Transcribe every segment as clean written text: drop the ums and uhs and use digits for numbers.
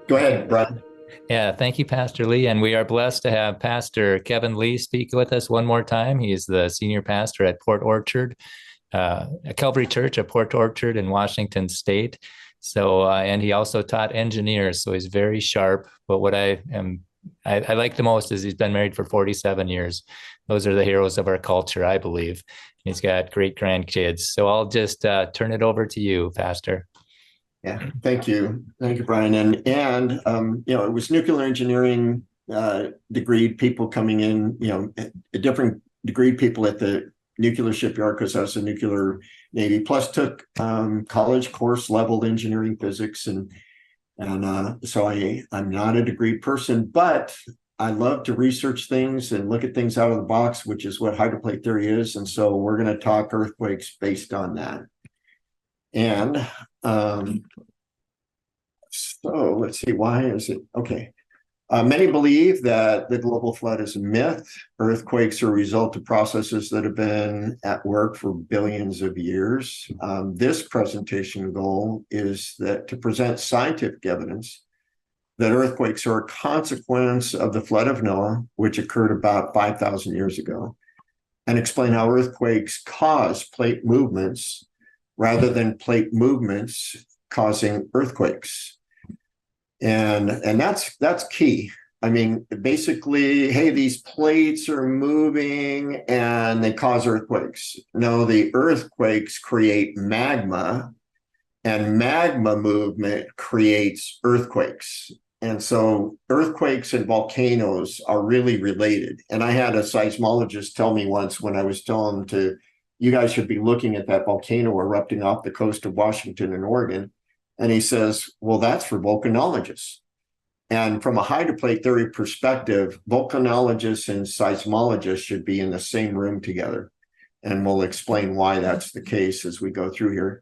Go ahead, Brian. Yeah, thank you, Pastor Lee. And we are blessed to have Pastor Kevin Lee speak with us one more time. He is the senior pastor at Port Orchard, a Calvary Church at Port Orchard in Washington State. And he also taught engineers, so he's very sharp. But what I like the most is he's been married for 47 years. Those are the heroes of our culture, I believe. And he's got great grandkids. So I'll just turn it over to you, Pastor. Yeah, thank you, Brian. It was nuclear engineering degreed people coming in. Different degreed people at the nuclear shipyard because I was a nuclear Navy. Plus, took college course level engineering physics, so I'm not a degree person, but I love to research things and look at things out of the box, which is what hydroplate theory is. And so we're going to talk earthquakes based on that. And so let's see, why is it? Okay. Many believe that the global flood is a myth. Earthquakes are a result of processes that have been at work for billions of years. This presentation goal is that to present scientific evidence that earthquakes are a consequence of the flood of Noah, which occurred about 5,000 years ago, and explain how earthquakes cause plate movements rather than plate movements causing earthquakes. And that's key. I mean, basically, hey, these plates are moving and they cause earthquakes. No, the earthquakes create magma, and magma movement creates earthquakes. And so earthquakes and volcanoes are really related. And I had a seismologist tell me once when I was telling him you guys should be looking at that volcano erupting off the coast of Washington and Oregon. And he says, well, that's for volcanologists. And from a hydroplate theory perspective, volcanologists and seismologists should be in the same room together. And we'll explain why that's the case as we go through here.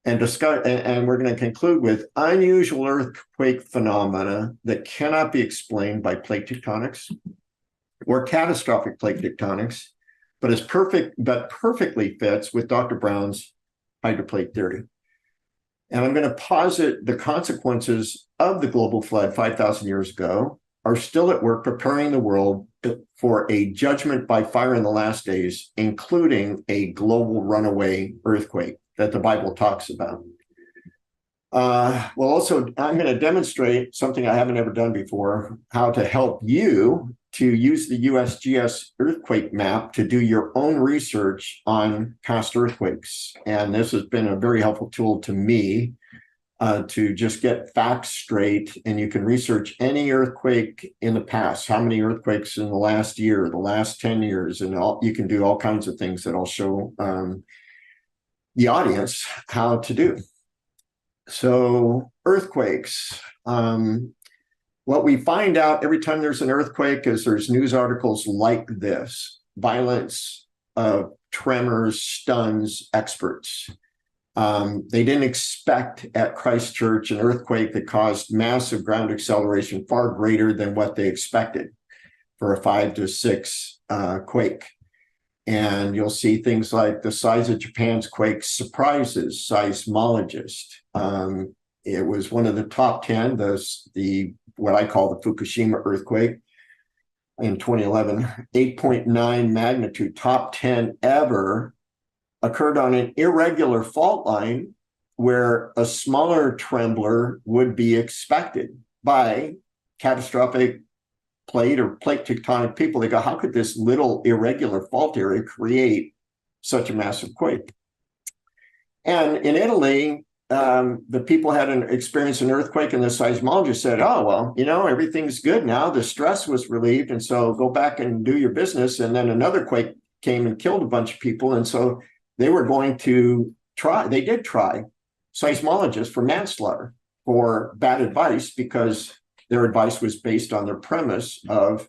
And we're going to conclude with unusual earthquake phenomena that cannot be explained by plate tectonics or catastrophic plate tectonics, but perfectly fits with Dr. Brown's hydroplate theory. And I'm going to posit the consequences of the global flood 5,000 years ago are still at work preparing the world for a judgment by fire in the last days, including a global runaway earthquake that the Bible talks about. I'm going to demonstrate something I haven't ever done before, how to help you to use the USGS earthquake map to do your own research on past earthquakes. And this has been a very helpful tool to me to just get facts straight. And you can research any earthquake in the past, how many earthquakes in the last year, the last 10 years, and you can do all kinds of things that I'll show the audience how to do. So earthquakes. What we find out every time there's an earthquake is there's news articles like this. Violence of tremors stuns experts. They didn't expect at Christchurch an earthquake that caused massive ground acceleration far greater than what they expected for a 5 to 6 quake. And you'll see things like the size of Japan's quake surprises seismologists. It was one of the top 10, the what I call the Fukushima earthquake in 2011, 8.9 magnitude, top 10 ever, occurred on an irregular fault line where a smaller trembler would be expected by catastrophic plate or plate tectonic people. They go, how could this little irregular fault area create such a massive quake? And in Italy, the people had experienced an earthquake, and the seismologist said, oh, well, everything's good now. The stress was relieved, and so go back and do your business. And then another quake came and killed a bunch of people. And so they were going to they did try seismologists for manslaughter for bad advice, because their advice was based on their premise of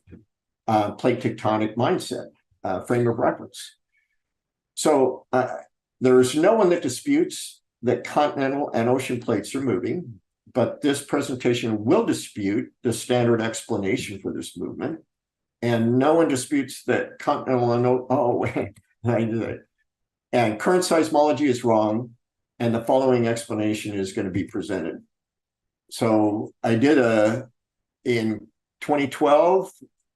plate tectonic mindset, frame of reference. So there's no one that disputes that continental and ocean plates are moving, but this presentation will dispute the standard explanation for this movement. And no one disputes that continental and and current seismology is wrong, and the following explanation is going to be presented. So in 2012,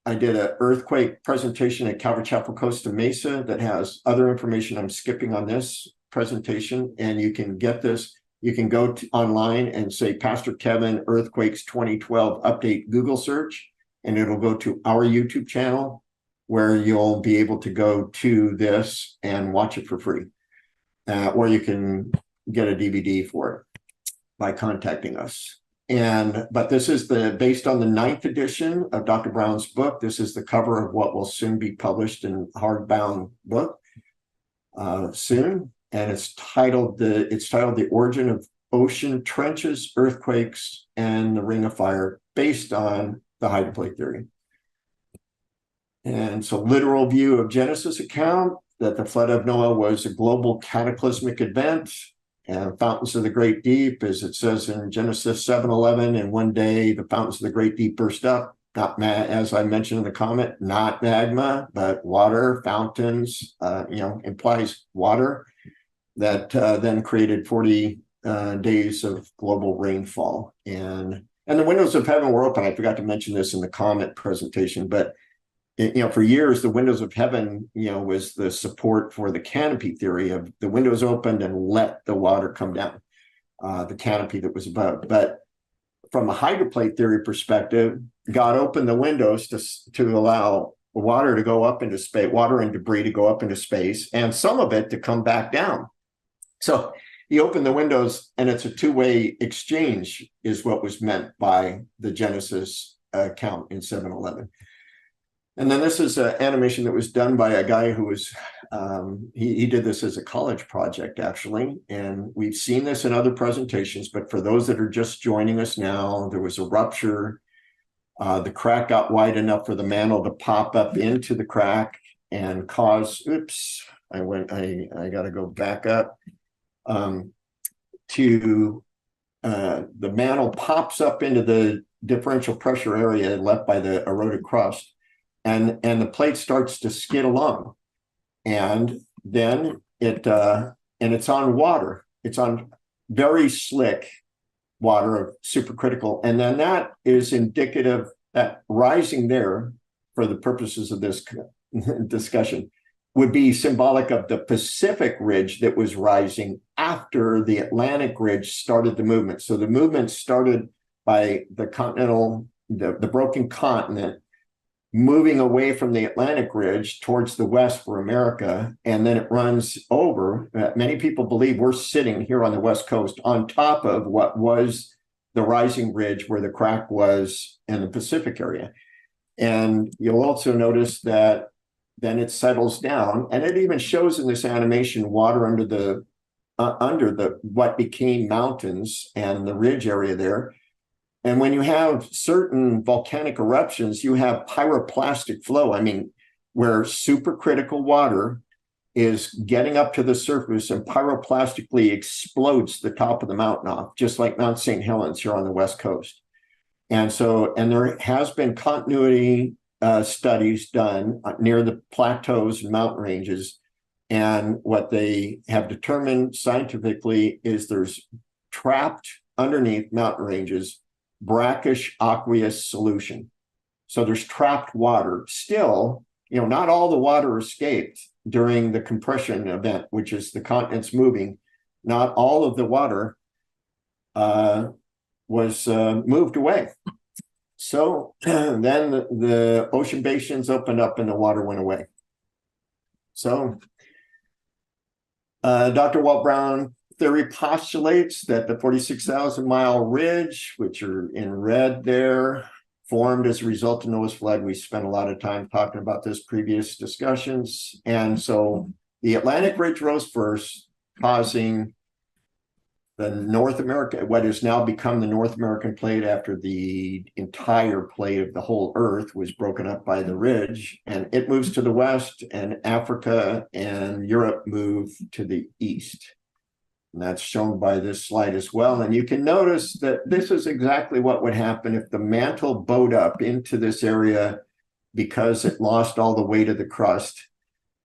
I did an earthquake presentation at Calvary Chapel, Costa Mesa that has other information. I'm skipping on this presentation, and you can get this. You can go online and say Pastor Kevin Earthquakes 2012 update Google search, and it'll go to our YouTube channel where you'll be able to go to this and watch it for free. Or you can get a DVD for it by contacting us. But this is based on the 9th edition of Dr. Brown's book. This is the cover of what will soon be published in hardbound book soon. And it's titled The Origin of Ocean Trenches, Earthquakes, and the Ring of Fire, based on the hydroplate theory. And so literal view of Genesis account that the flood of Noah was a global cataclysmic event, and fountains of the great deep, as it says in Genesis 7:11, and one day the fountains of the great deep burst up, as I mentioned in the comment, not magma, but water, fountains, implies water, that then created 40 days of global rainfall. And the windows of heaven were open. I forgot to mention this in the comment presentation, but for years, the windows of heaven, was the support for the canopy theory of the windows opened and let the water come down, the canopy that was above. But from a hydroplate theory perspective, God opened the windows to allow water to go up into space, water and debris to go up into space, and some of it to come back down. So he opened the windows, and it's a two-way exchange is what was meant by the Genesis account in 7:11. And then this is an animation that was done by a guy who was, he did this as a college project, actually. And we've seen this in other presentations, but for those that are just joining us now, there was a rupture. The crack got wide enough for the mantle to pop up into the crack and cause, I got to go back up to the mantle pops up into the differential pressure area left by the eroded crust. And the plate starts to skid along, and then it's on water. It's on very slick water of supercritical, and then that is indicative that rising there, for the purposes of this discussion, would be symbolic of the Pacific ridge that was rising after the Atlantic ridge started the movement. So the movement started by the broken continent, moving away from the Atlantic ridge towards the west for America, and then it runs over. Many people believe we're sitting here on the West Coast on top of what was the rising ridge where the crack was in the Pacific area. And you'll also notice that then it settles down, and it even shows in this animation water under the what became mountains and the ridge area there. And when you have certain volcanic eruptions, you have pyroclastic flow. I mean, where supercritical water is getting up to the surface and pyroclastically explodes the top of the mountain off, just like Mount St. Helens here on the West Coast. And there has been continuity studies done near the plateaus and mountain ranges. And what they have determined scientifically is there's trapped underneath mountain ranges brackish aqueous solution. So there's trapped water. Still, not all the water escaped during the compression event, which is the continents moving. Not all of the water was moved away. So then the ocean basins opened up and the water went away. So Dr. Walt Brown theory postulates that the 46,000-mile ridge, which are in red there, formed as a result of Noah's flood. We spent a lot of time talking about this previous discussions. And so the Atlantic ridge rose first, causing the North America, what has now become the North American plate after the entire plate of the whole Earth was broken up by the ridge, and it moves to the west, and Africa and Europe move to the east. And that's shown by this slide as well. And you can notice that this is exactly what would happen if the mantle bowed up into this area because it lost all the weight of the crust,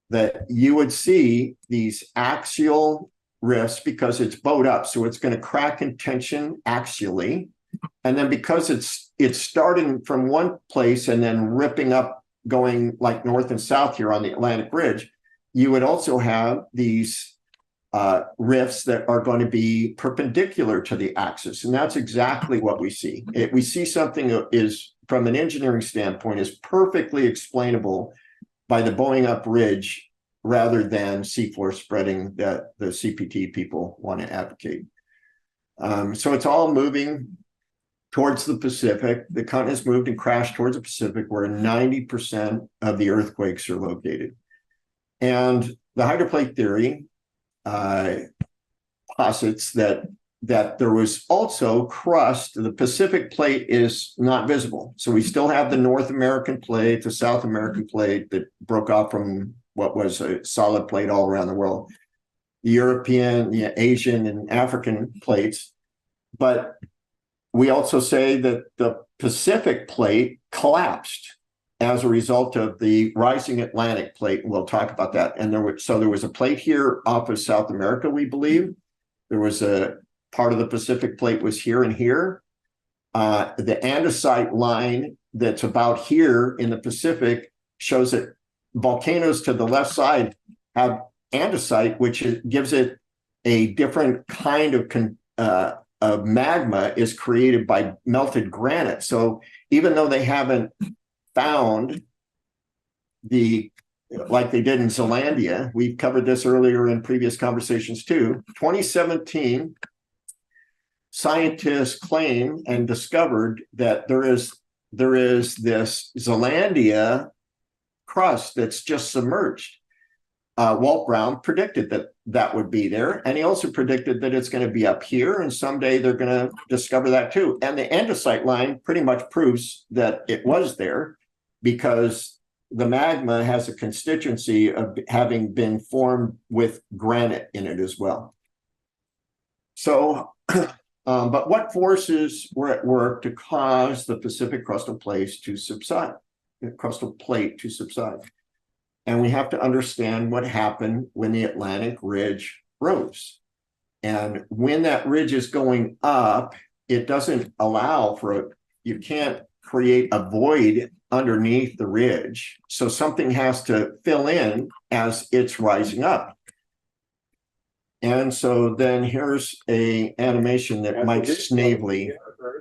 that you would see these axial rifts because it's bowed up. So it's going to crack in tension axially. And then because it's starting from one place and then ripping up, going like north and south here on the Atlantic Ridge, you would also have these rifts that are going to be perpendicular to the axis. And that's exactly what we see. We see something that is, from an engineering standpoint, is perfectly explainable by the bowing up ridge rather than seafloor spreading that the CPT people want to advocate. So it's all moving towards the Pacific. The continent's moved and crashed towards the Pacific, where 90% of the earthquakes are located. And the hydroplate theory posits that there was also crust. The Pacific plate is not visible. So we still have the North American plate, the South American plate that broke off from what was a solid plate all around the world, the European, the Asian, and African plates. But we also say that the Pacific plate collapsed as a result of the rising Atlantic plate. We'll talk about that. And there was a plate here off of South America, we believe. There was a part of the Pacific plate was here and here. The andesite line that's about here in the Pacific shows that volcanoes to the left side have andesite, which gives it a different kind of magma is created by melted granite. So even though they haven't found like they did in Zealandia, we've covered this earlier in previous conversations too. 2017, scientists claimed and discovered that there is this Zealandia crust that's just submerged. Walt Brown predicted that would be there, and he also predicted that it's going to be up here, and someday they're going to discover that too. And the andesite line pretty much proves that it was there, because the magma has a constituency of having been formed with granite in it as well. So, but what forces were at work to cause the Pacific crustal plate to subside? And we have to understand what happened when the Atlantic Ridge rose. And when that ridge is going up, it doesn't allow for you can't create a void underneath the ridge. So something has to fill in as it's rising up. And so then here's a animation that Mike Snavely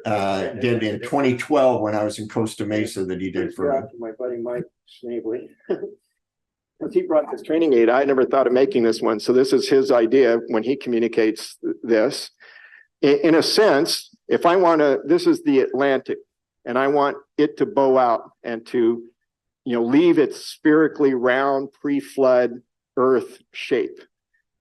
did in 2012 when I was in Costa Mesa that he did for my buddy Mike Snavely. He brought this training aid. I never thought of making this one. So this is his idea when he communicates this. In a sense, if I want to, this is the Atlantic, and I want it to bow out and to, leave its spherically round pre-flood Earth shape.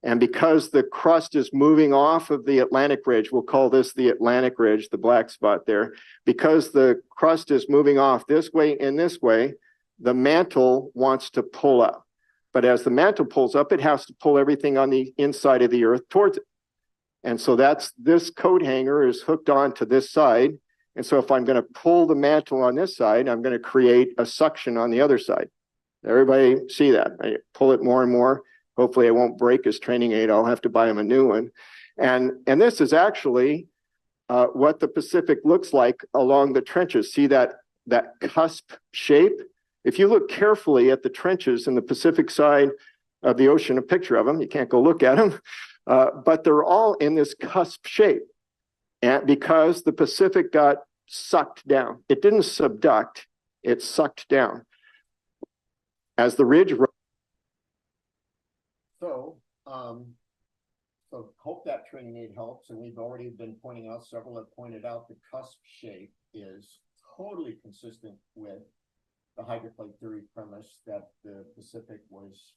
And because the crust is moving off of the Atlantic Ridge, we'll call this the Atlantic Ridge, the black spot there. Because the crust is moving off this way and this way, the mantle wants to pull up. But as the mantle pulls up, it has to pull everything on the inside of the Earth towards it. And so this coat hanger is hooked on to this side. And so if I'm going to pull the mantle on this side, I'm going to create a suction on the other side. Everybody see that? I pull it more and more. Hopefully I won't break his training aid. I'll have to buy him a new one. And this is actually what the Pacific looks like along the trenches. See that cusp shape? If you look carefully at the trenches in the Pacific side of the ocean, a picture of them, you can't go look at them, but they're all in this cusp shape. And because the Pacific got sucked down. It didn't subduct, it sucked down. As the ridge rose. So hope that training aid helps. And we've already been pointing out, several have pointed out, the cusp shape is totally consistent with the hydroplate theory premise that the Pacific was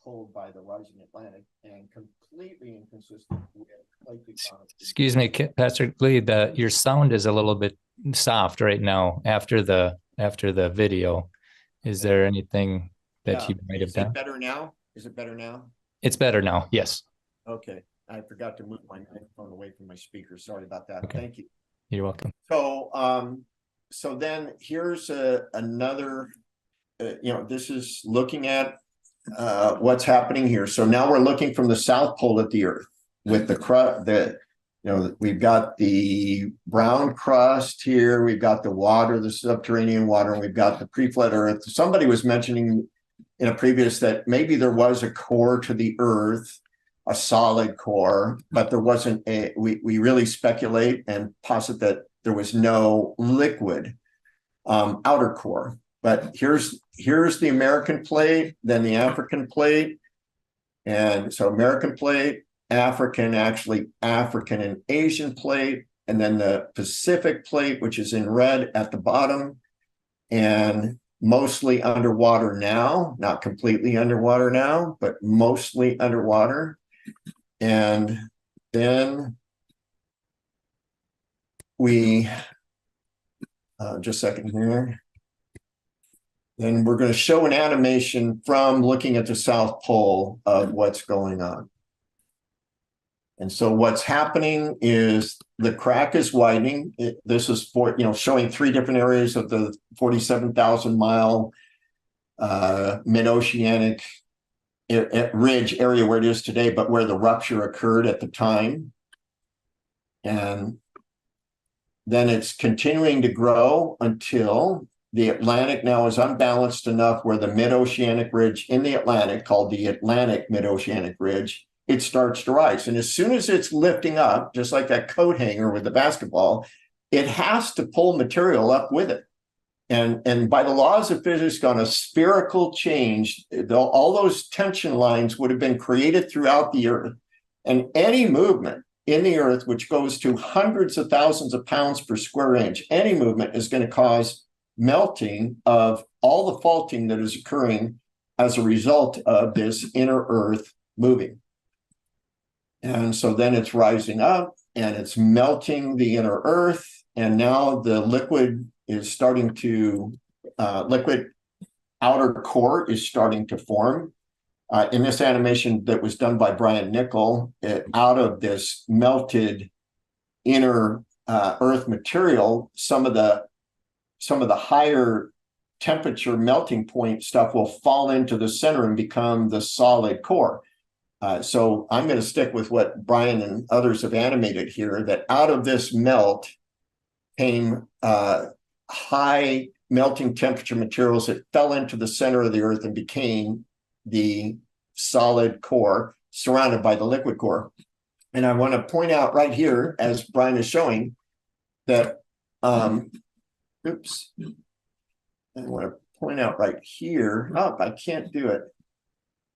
pulled by the rising Atlantic, and completely inconsistent with plate tectonic. Excuse me, Pastor Lee, your sound is a little bit soft right now after the video. Is there anything that you might have done? Is it better now? Is it better now? It's better now, yes. Okay. I forgot to move my microphone away from my speaker. Sorry about that. Okay. Thank you. You're welcome. So then here's another, this is looking at what's happening here. So now we're looking from the South Pole of the Earth with the we've got the brown crust here, we've got the water, the subterranean water, and we've got the pre-flood earth. Somebody was mentioning in a previous that maybe there was a core to the earth, a solid core, but there wasn't we really speculate and posit that there was no liquid outer core. But here's the American plate, then the African plate. And so American plate, African and Asian plate, and then the Pacific plate, which is in red at the bottom, and mostly underwater now, not completely underwater now, but mostly underwater. And then we, just a second here. Then we're going to show an animation from looking at the South Pole of what's going on. And so what's happening is the crack is widening. This is for, showing three different areas of the 47,000 mile mid-oceanic ridge area where it is today, but where the rupture occurred at the time. And then it's continuing to grow until the Atlantic now is unbalanced enough where the mid-oceanic ridge in the Atlantic, called the Atlantic Mid-Oceanic Ridge, it starts to rise. And as soon as it's lifting up, just like that coat hanger with the basketball, it has to pull material up with it. And by the laws of physics, on a spherical change, all those tension lines would have been created throughout the Earth. And any movement in the Earth, which goes to hundreds of thousands of pounds per square inch, any movement is going to cause melting of all the faulting that is occurring as a result of this inner Earth moving. And so then it's rising up and it's melting the inner Earth. And now the liquid is starting to, liquid outer core is starting to form. In this animation that was done by Brian Nickel, out of this melted inner Earth material, some of the higher temperature melting point stuff will fall into the center and become the solid core. So I'm going to stick with what Brian and others have animated here, that out of this melt came high melting temperature materials that fell into the center of the Earth and became the solid core surrounded by the liquid core. And I want to point out right here, as Brian is showing, that oops. I want to point out right here. Oh, I can't do it.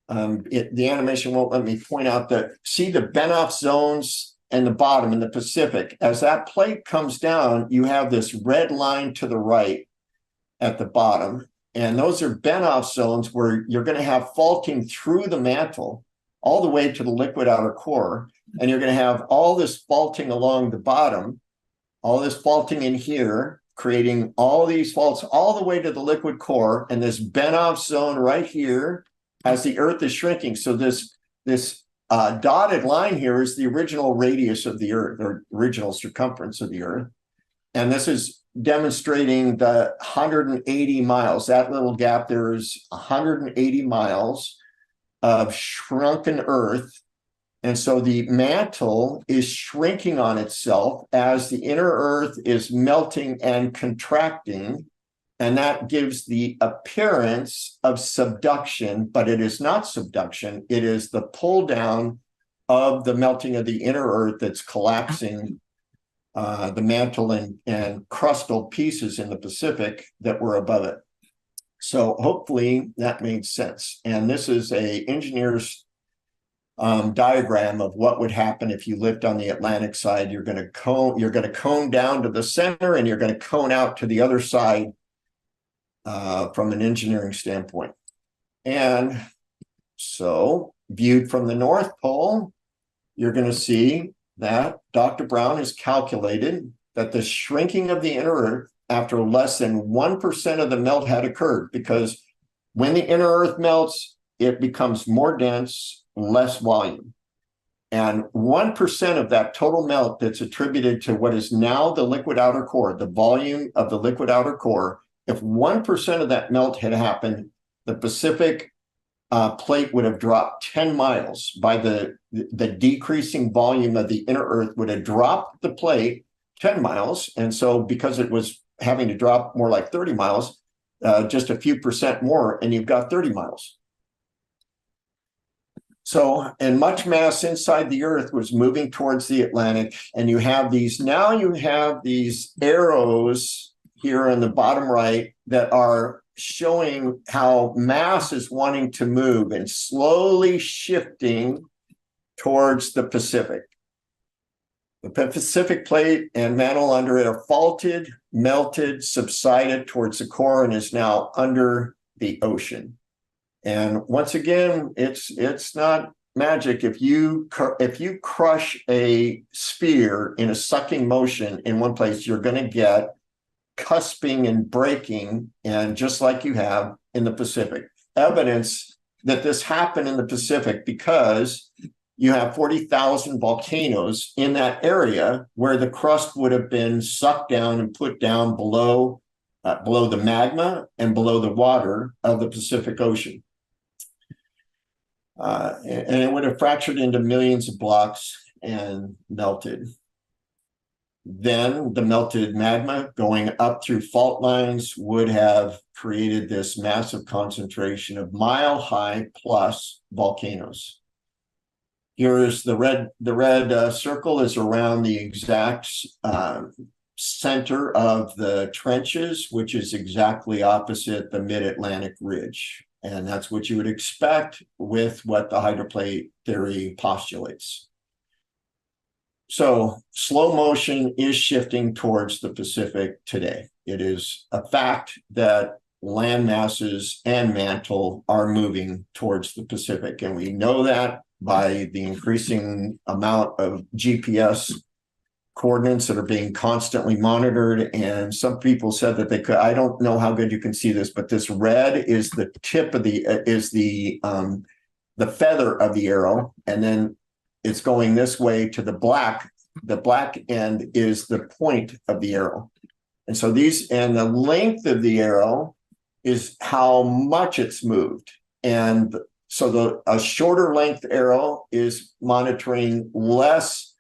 The animation won't let me point out that. See the Benioff zones and the bottom in the Pacific. As that plate comes down, you have this red line to the right at the bottom. And those are Benioff zones where you're going to have faulting through the mantle all the way to the liquid outer core. And you're going to have all this faulting along the bottom, all this faulting in here, creating all these faults all the way to the liquid core. And this Benioff zone right here, as the Earth is shrinking. So this dotted line here is the original radius of the Earth, or original circumference of the Earth. And this is demonstrating the 180 miles. That little gap there is 180 miles of shrunken Earth. And so the mantle is shrinking on itself as the inner Earth is melting and contracting. And that gives the appearance of subduction, but it is not subduction. It is the pull down of the melting of the inner Earth that's collapsing the mantle and crustal pieces in the Pacific that were above it. So hopefully that made sense. And this is a engineer's diagram of what would happen if you lived on the Atlantic side. You're going to cone down to the center, and you're going to cone out to the other side from an engineering standpoint. And so viewed from the North Pole, you're going to see that Dr. Brown has calculated that the shrinking of the inner Earth after less than 1% of the melt had occurred, because when the inner Earth melts, it becomes more dense, less volume. And 1% of that total melt that's attributed to what is now the liquid outer core, the volume of the liquid outer core, if 1% of that melt had happened, the Pacific plate would have dropped 10 miles by the decreasing volume of the inner Earth would have dropped the plate 10 miles. And so because it was having to drop more like 30 miles, just a few percent more, and you've got 30 miles. So, and much mass inside the Earth was moving towards the Atlantic, and you have these arrows here in the bottom right that are showing how mass is wanting to move and slowly shifting towards the Pacific. The Pacific plate and mantle under it are faulted, melted, subsided towards the core, and is now under the ocean. And once again, it's not magic. If you crush a sphere in a sucking motion in one place, you're going to get cusping and breaking, and just like you have in the Pacific. Evidence that this happened in the Pacific because you have 40,000 volcanoes in that area where the crust would have been sucked down and put down below the magma and below the water of the Pacific Ocean. And it would have fractured into millions of blocks and melted. Then the melted magma going up through fault lines would have created this massive concentration of mile-high plus volcanoes. Here is the red circle is around the exact center of the trenches, which is exactly opposite the mid-Atlantic ridge. And that's what you would expect with what the hydroplate theory postulates. So slow motion is shifting towards the Pacific today. It is a fact that land masses and mantle are moving towards the Pacific. And we know that by the increasing amount of GPS coordinates that are being constantly monitored. And some people said that they could, I don't know how good you can see this, but this red is the tip of the feather of the arrow. And then it's going this way to the black. The black end is the point of the arrow. And so the length of the arrow is how much it's moved. And so a shorter length arrow is monitoring less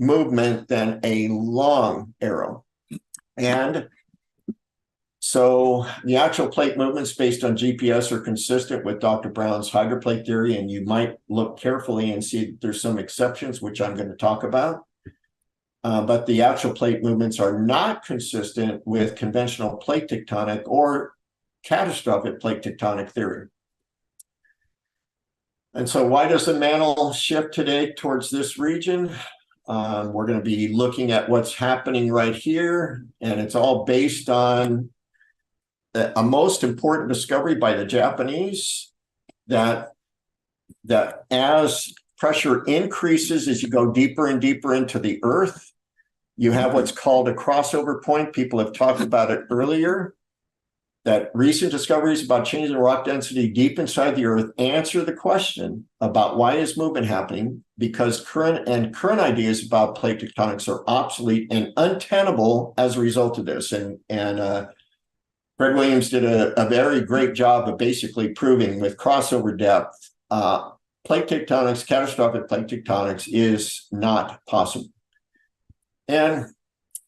movement than a long arrow. And so the actual plate movements based on GPS are consistent with Dr. Brown's hydroplate theory, and you might look carefully and see that there's some exceptions, which I'm going to talk about. But the actual plate movements are not consistent with conventional plate tectonic or catastrophic plate tectonic theory. And so why does the mantle shift today towards this region? We're going to be looking at what's happening right here, and it's all based on a most important discovery by the Japanese that as pressure increases, as you go deeper and deeper into the Earth, you have what's called a crossover point. People have talked about it earlier. That recent discoveries about changes in rock density deep inside the Earth answer the question about why is movement happening, because current ideas about plate tectonics are obsolete and untenable as a result of this. And Fred Williams did a very great job of basically proving with crossover depth, plate tectonics, catastrophic plate tectonics is not possible. And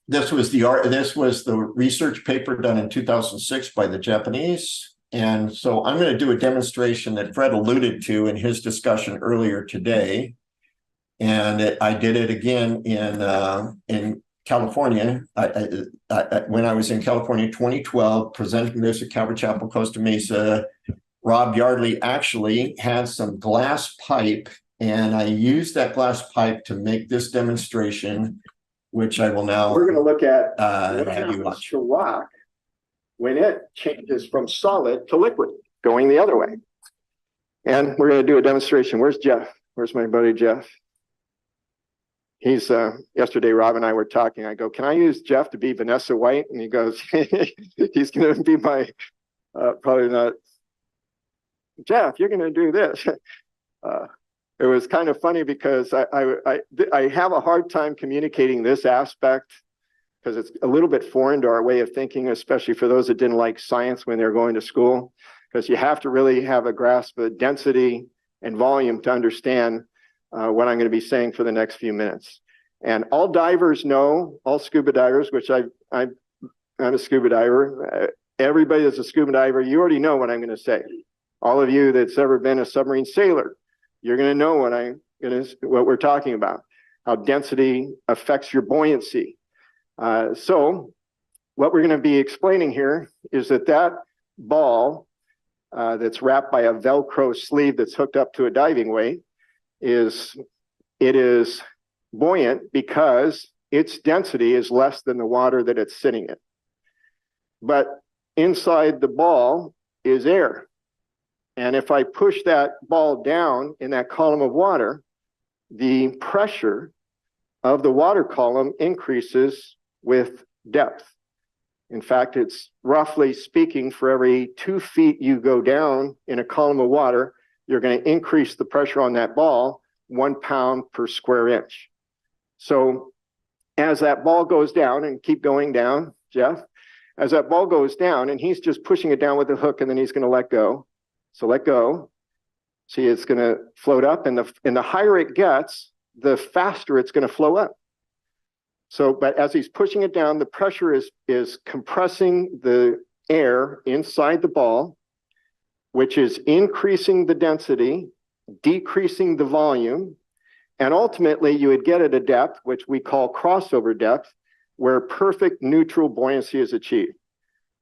this was the research paper done in 2006 by the Japanese. And so I'm going to do a demonstration that Fred alluded to in his discussion earlier today. And I did it again in California. When I was in California in 2012, presenting this at Calvary Chapel, Costa Mesa, Rob Yardley actually had some glass pipe, and I used that glass pipe to make this demonstration, which I will now. We're going to look at what have you happens watch. to rock when it changes from solid to liquid, going the other way. And we're going to do a demonstration. Where's Jeff? Where's my buddy Jeff? He's yesterday Rob and I were talking. I go, can I use Jeff to be Vanessa White? And he goes, he's going to be my probably not. Jeff, you're going to do this. It was kind of funny because I have a hard time communicating this aspect because it's a little bit foreign to our way of thinking, especially for those that didn't like science when they were going to school. because you have to really have a grasp of density and volume to understand what I'm going to be saying for the next few minutes. And all divers know, all scuba divers, which I'm a scuba diver. Everybody that's a scuba diver, you already know what I'm going to say. All of you that's ever been a submarine sailor, you're going to know what we're talking about, how density affects your buoyancy. So what we're going to be explaining here is that ball that's wrapped by a Velcro sleeve that's hooked up to a diving weight is buoyant because its density is less than the water that it's sitting in. But inside the ball is air. And if I push that ball down in that column of water, the pressure of the water column increases with depth. In fact, it's roughly speaking, for every 2 feet you go down in a column of water, you're going to increase the pressure on that ball 1 pound per square inch. So as that ball goes down, and keep going down, Jeff, as that ball goes down, and he's just pushing it down with the hook, and then he's going to let go. So let go. See, it's going to float up, and the higher it gets, the faster it's going to flow up. So, but as he's pushing it down, the pressure is compressing the air inside the ball, which is increasing the density, decreasing the volume, and ultimately you would get at a depth, which we call crossover depth, where perfect neutral buoyancy is achieved,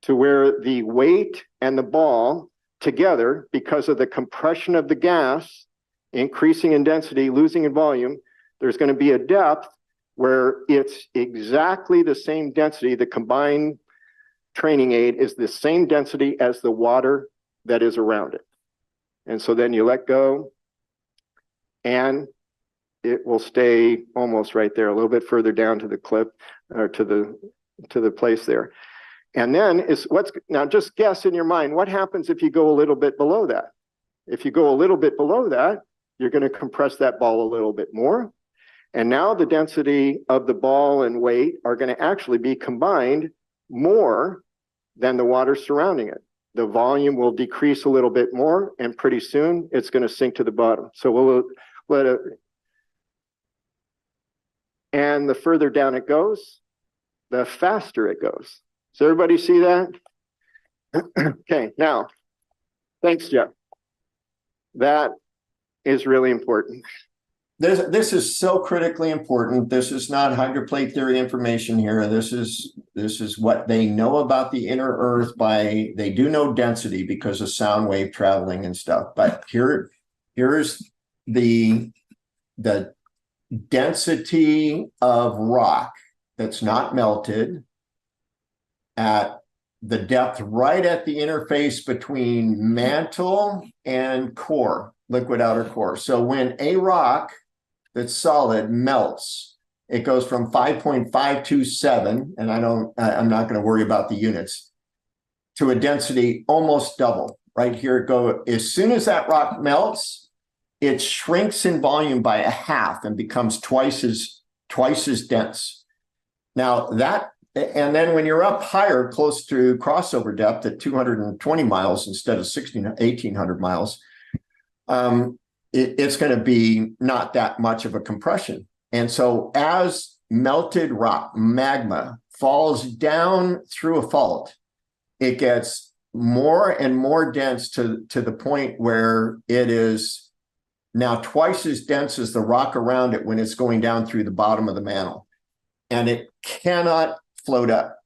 to where the weight and the ball together, because of the compression of the gas, increasing in density, losing in volume, there's going to be a depth where it's exactly the same density. The combined training aid is the same density as the water that is around it. And so then you let go, and it will stay almost right there, a little bit further down to the clip, or to the place there. And then now just guess in your mind, what happens if you go a little bit below that? If you go a little bit below that, you're going to compress that ball a little bit more. And now the density of the ball and weight are going to actually be combined more than the water surrounding it. The volume will decrease a little bit more, and pretty soon it's going to sink to the bottom. So we'll let it, and the further down it goes, the faster it goes. Does everybody see that? Okay, now, thanks, Jeff. That is really important. This is so critically important. This is not hydroplate theory information here. This is what they know about the inner Earth they do know density because of sound wave traveling and stuff. But here's the density of rock that's not melted at the depth right at the interface between mantle and core, liquid outer core. So when a rock that's solid melts, it goes from 5.527, and I'm not going to worry about the units, to a density almost double. Right here, as soon as that rock melts, it shrinks in volume by a half and becomes twice as dense. Now and then when you're up higher, close to crossover depth at 220 miles instead of 1,800 miles, it's going to be not that much of a compression. And so as melted rock, magma, falls down through a fault, it gets more and more dense to the point where it is now twice as dense as the rock around it when it's going down through the bottom of the mantle. And it cannot float up.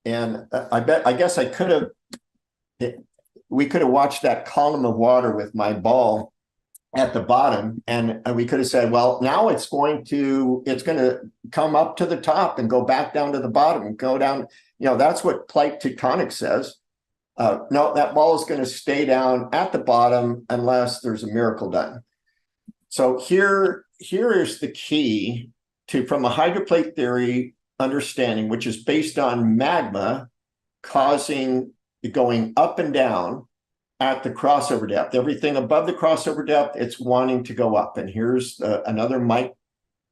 And I guess we could have watched that column of water with my ball at the bottom, and we could have said, well, now it's going to come up to the top and go back down to the bottom and go down. That's what plate tectonics says. No, that ball is going to stay down at the bottom unless there's a miracle done. So here is the key from a hydroplate theory understanding, which is based on magma causing going up and down at the crossover depth. Everything above the crossover depth, it's wanting to go up. And here's another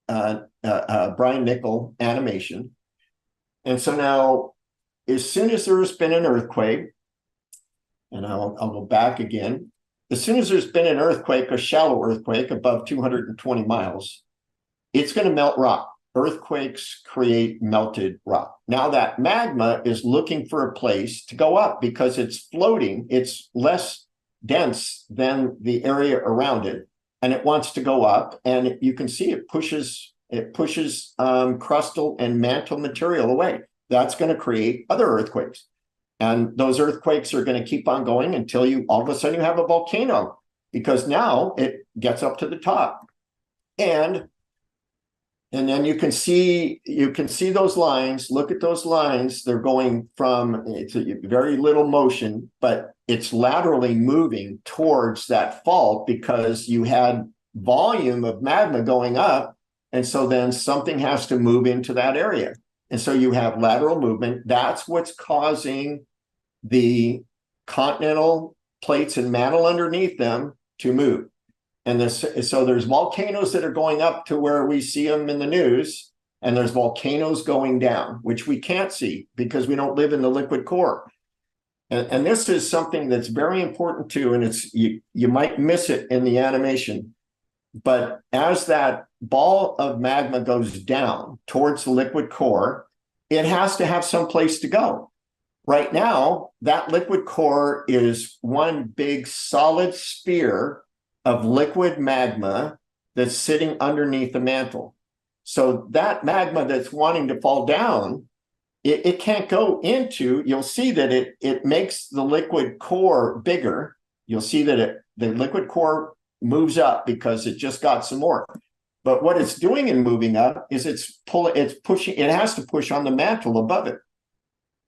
Brian Nickel animation. And so now, as soon as there's been an earthquake, and I'll go back again. As soon as there's been an earthquake, a shallow earthquake above 220 miles, it's going to melt rock. Earthquakes create melted rock. Now that magma is looking for a place to go up because it's floating. It's less dense than the area around it, and it wants to go up. And you can see it pushes crustal and mantle material away. That's going to create other earthquakes. And those earthquakes are going to keep on going until you all of a sudden you have a volcano, because now it gets up to the top. And then you can see those lines. Look at those lines. They're going from, it's a very little motion, but it's laterally moving towards that fault because you had volume of magma going up. And so then something has to move into that area. And so you have lateral movement. That's what's causing the continental plates and mantle underneath them to move. And so there's volcanoes that are going up to where we see them in the news, and there's volcanoes going down, which we can't see because we don't live in the liquid core. And this is something that's very important too, and it's you might miss it in the animation. But as that ball of magma goes down towards the liquid core, it has to have some place to go. Right now, that liquid core is one big solid sphere of liquid magma that's sitting underneath the mantle. So that magma that's wanting to fall down, it can't go into, you'll see that it makes the liquid core bigger. You'll see that the liquid core moves up because it just got some more. But what it's doing in moving up is it has to push on the mantle above it.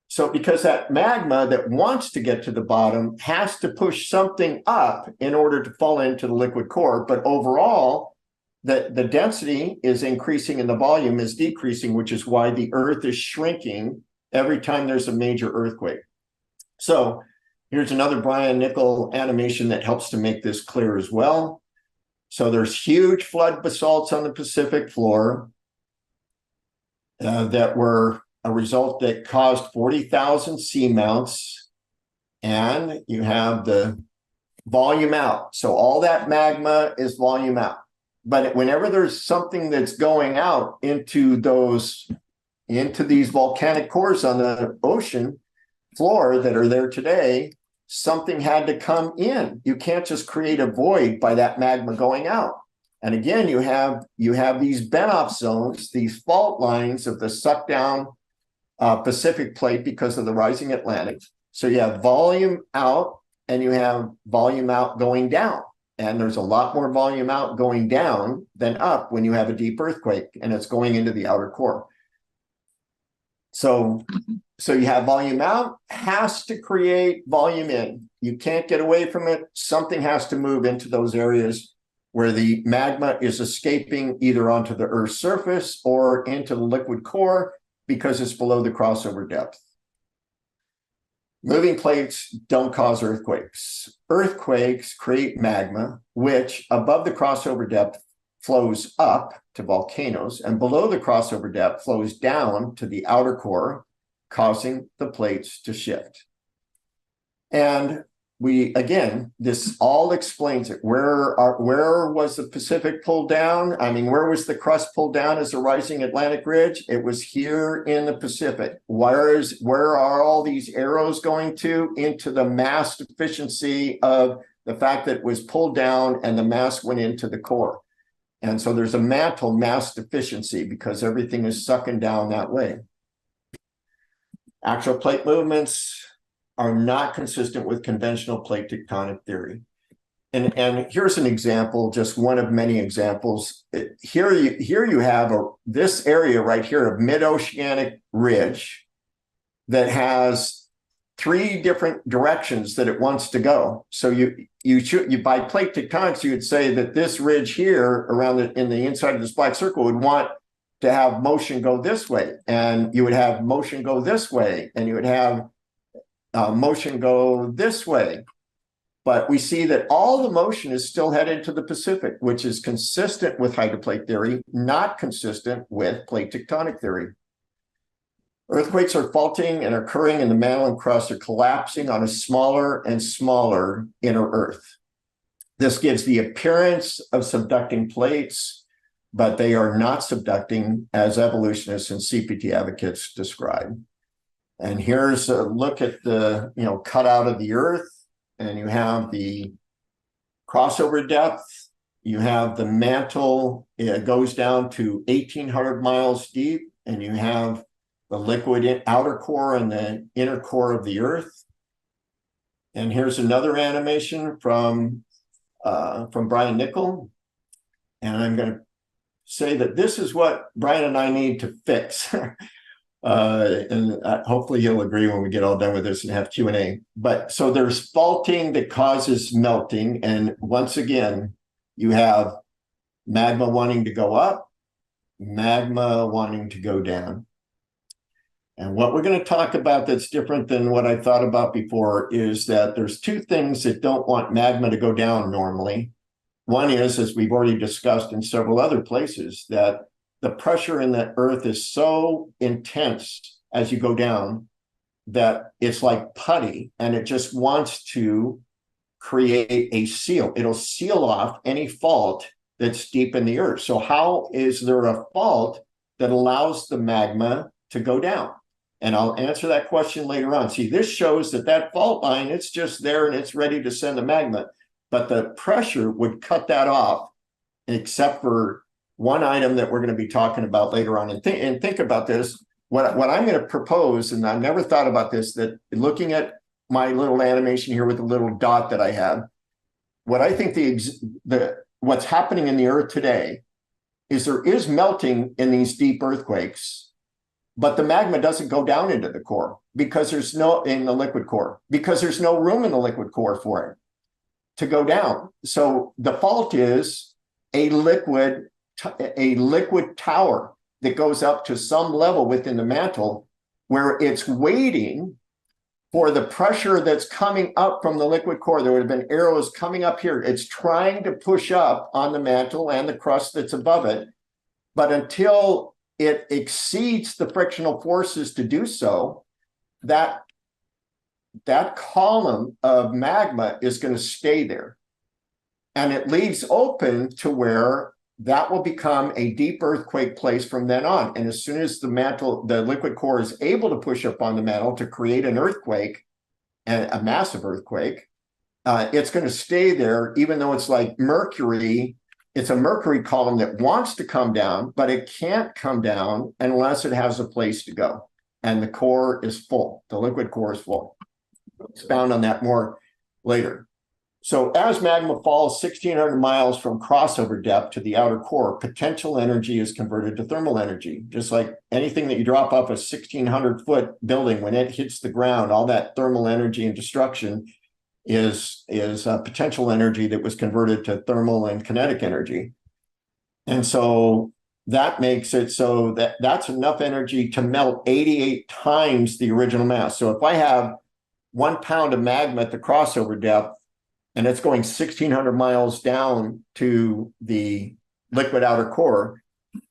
So because that magma that wants to get to the bottom has to push something up in order to fall into the liquid core. But overall, the density is increasing and the volume is decreasing, which is why the earth is shrinking every time there's a major earthquake. So here's another Brian Nickel animation that helps to make this clear as well. So there's huge flood basalts on the Pacific floor that were a result that caused 40,000 seamounts, and you have the volume out. So all that magma is volume out. But whenever there's something that's going out into these volcanic cores on the ocean floor that are there today, something had to come in. You can't just create a void by that magma going out. And again, you have these bend-off zones, these fault lines of the suck down Pacific plate because of the rising Atlantic. So you have volume out and you have volume out going down. And there's a lot more volume out going down than up when you have a deep earthquake and it's going into the outer core. So you have volume out has to create volume in. You can't get away from it. Something has to move into those areas where the magma is escaping either onto the Earth's surface or into the liquid core, because it's below the crossover depth. Moving plates don't cause earthquakes. Earthquakes create magma, which above the crossover depth flows up to volcanoes, and below the crossover depth flows down to the outer core, causing the plates to shift. And this all explains it. Where was the Pacific pulled down? I mean, where was the crust pulled down as a rising Atlantic ridge? It was here in the Pacific. Where are all these arrows going to? Into the mass deficiency of the fact that it was pulled down and the mass went into the core. And so there's a mantle mass deficiency because everything is sucking down that way. Actual plate movements are not consistent with conventional plate tectonic theory. And here's an example, just one of many examples. Here you have this area right here of mid-oceanic ridge that has three different directions that it wants to go. So you by plate tectonics, you would say that this ridge here in the inside of this black circle would want to have motion go this way, and you would have motion go this way, and you would have motion go this way. But we see that all the motion is still headed to the Pacific, which is consistent with hydroplate theory, not consistent with plate tectonic theory. Earthquakes are faulting and occurring in the mantle and crust are collapsing on a smaller and smaller inner Earth. This gives the appearance of subducting plates, but they are not subducting as evolutionists and CPT advocates describe. And here's a look at the, cutout of the Earth, and you have the crossover depth. You have the mantle, it goes down to 1,800 miles deep, and you have the liquid outer core and the inner core of the Earth. And here's another animation from Brian Nichol. And I'm going to say that this is what Brian and I need to fix. And hopefully he'll agree when we get all done with this and have Q&A. But so there's faulting that causes melting. And once again, you have magma wanting to go up, magma wanting to go down. And what we're going to talk about that's different than what I thought about before is that there's two things that don't want magma to go down normally. One is, as we've already discussed in several other places, that the pressure in the Earth is so intense as you go down that it's like putty, and it just wants to create a seal. It'll seal off any fault that's deep in the Earth. So how is there a fault that allows the magma to go down? And I'll answer that question later on. See, this shows that that fault line, it's just there and it's ready to send the magma. But the pressure would cut that off, except for one item that we're going to be talking about later on. And think about this. What I'm going to propose, and I never thought about this, that looking at my little animation here with the little dot that I have, what I think what's happening in the Earth today is there is melting in these deep earthquakes, but the magma doesn't go down into the core in the liquid core, because there's no room in the liquid core for it to go down. So the fault is a liquid tower that goes up to some level within the mantle where it's waiting for the pressure that's coming up from the liquid core. There would have been arrows coming up here. It's trying to push up on the mantle and the crust that's above it. But until it exceeds the frictional forces to do so, that column of magma is going to stay there. And it leaves open to where that will become a deep earthquake place from then on. And as soon as the liquid core is able to push up on the mantle to create an earthquake, a massive earthquake, it's going to stay there, even though it's like mercury. It's a mercury column that wants to come down, but it can't come down unless it has a place to go. And the core is full. The liquid core is full. Expound on that more later. So as magma falls 1,600 miles from crossover depth to the outer core, potential energy is converted to thermal energy. Just like anything that you drop off a 1,600-foot building, when it hits the ground, all that thermal energy and destruction is potential energy that was converted to thermal and kinetic energy. And so that makes it so that that's enough energy to melt 88 times the original mass. So if I have 1 pound of magma at the crossover depth, and it's going 1,600 miles down to the liquid outer core,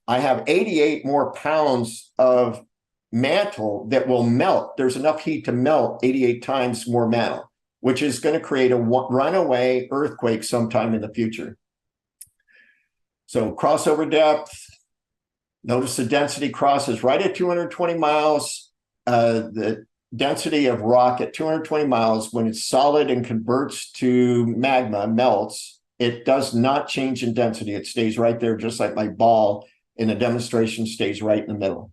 I have 88 more pounds of mantle that will melt. There's enough heat to melt 88 times more mantle, which is going to create a runaway earthquake sometime in the future. So crossover depth, notice the density crosses right at 220 miles. The density of rock at 220 miles, when it's solid and converts to magma, melts, it does not change in density. It stays right there, just like my ball in the demonstration stays right in the middle.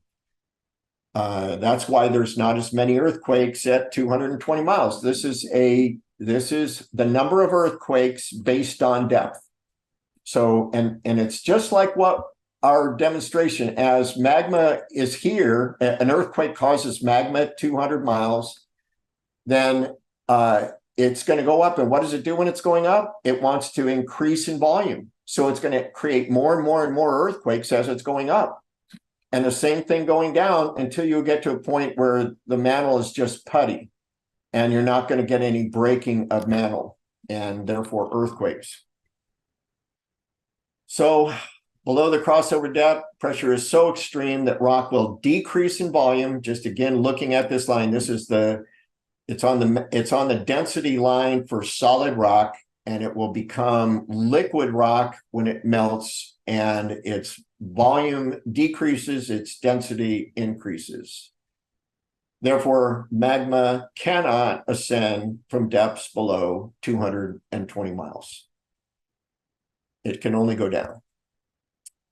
That's why there's not as many earthquakes at 220 miles. This is the number of earthquakes based on depth. So, and it's just like what our demonstration, as magma is here, an earthquake causes magma at 200 miles, then it's going to go up. And what does it do when it's going up? It wants to increase in volume. So it's going to create more and more and more earthquakes as it's going up. And the same thing going down until you get to a point where the mantle is just putty and you're not going to get any breaking of mantle and therefore earthquakes. So Below the crossover depth, pressure is so extreme that rock will decrease in volume. Just again, looking at this line, this is it's on the density line for solid rock, and it will become liquid rock when it melts, and its volume decreases, its density increases. Therefore, magma cannot ascend from depths below 220 miles. It can only go down.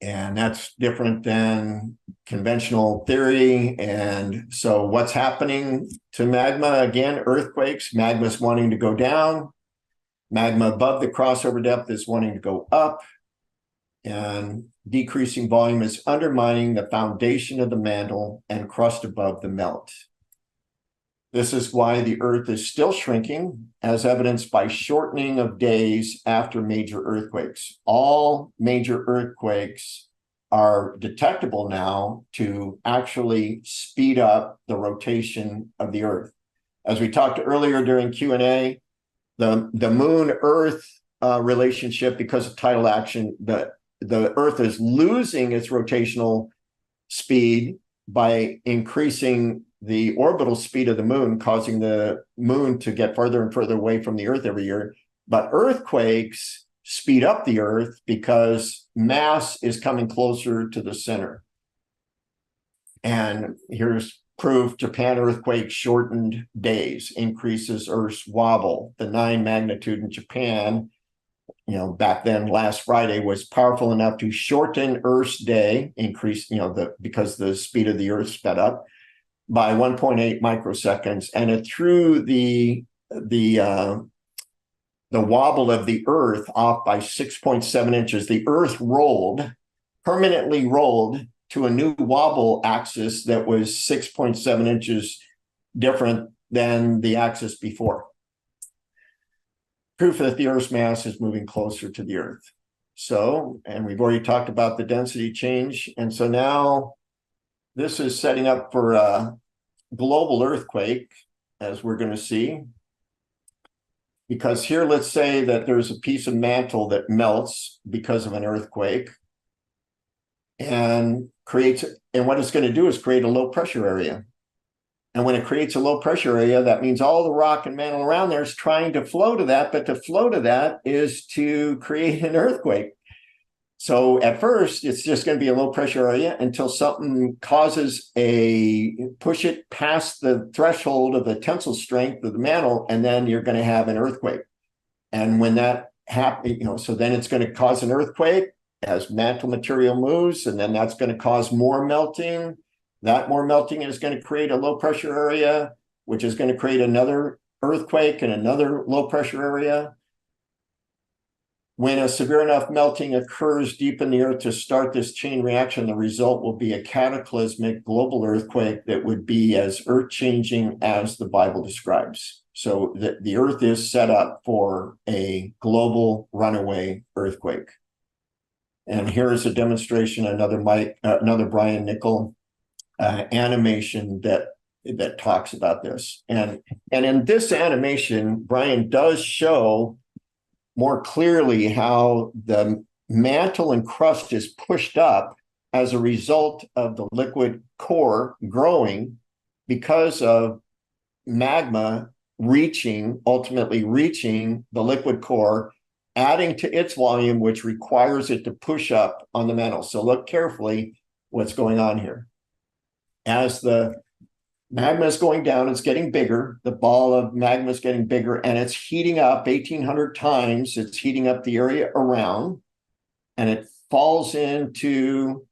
And that's different than conventional theory. And so what's happening to magma? Again, earthquakes, magma's wanting to go down. Magma above the crossover depth is wanting to go up. And decreasing volume is undermining the foundation of the mantle and crust above the melt. This is why the Earth is still shrinking, as evidenced by shortening of days after major earthquakes. All major earthquakes are detectable now to actually speed up the rotation of the Earth. As we talked earlier during Q&A, the Moon-Earth relationship, because of tidal action, the Earth is losing its rotational speed by increasing the orbital speed of the moon, causing the moon to get further and further away from the Earth every year. But earthquakes speed up the Earth because mass is coming closer to the center. And here's proof: Japan earthquake shortened days, increases Earth's wobble. The 9 magnitude in Japan, back then, last Friday, was powerful enough to shorten Earth's day, increase, because the speed of the Earth sped up by 1.8 microseconds, and it threw the wobble of the Earth off by 6.7 inches. The Earth permanently rolled to a new wobble axis that was 6.7 inches different than the axis before. Proof that the Earth's mass is moving closer to the Earth. So, and we've already talked about the density change. And so now this is setting up for a global earthquake, as we're going to see. Because here, let's say that there's a piece of mantle that melts because of an earthquake and what it's going to do is create a low pressure area. And when it creates a low pressure area, that means all the rock and mantle around there is trying to flow to that, but to flow to that is to create an earthquake. So at first, it's just going to be a low pressure area until something causes push it past the threshold of the tensile strength of the mantle, and then you're going to have an earthquake. And when that happens, so then it's going to cause an earthquake as mantle material moves, and then that's going to cause more melting. That more melting is going to create a low pressure area, which is going to create another earthquake and another low pressure area. When a severe enough melting occurs deep in the Earth to start this chain reaction, the result will be a cataclysmic global earthquake that would be as earth-changing as the Bible describes. So the Earth is set up for a global runaway earthquake. And here is a demonstration, another Brian Nickel animation that talks about this. And in this animation, Brian does show more clearly how the mantle and crust is pushed up as a result of the liquid core growing because of magma ultimately reaching the liquid core, adding to its volume, which requires it to push up on the mantle. So look carefully what's going on here. As the magma is going down, it's getting bigger. The ball of magma is getting bigger, and it's heating up 1,800 times. It's heating up the area around, and it falls into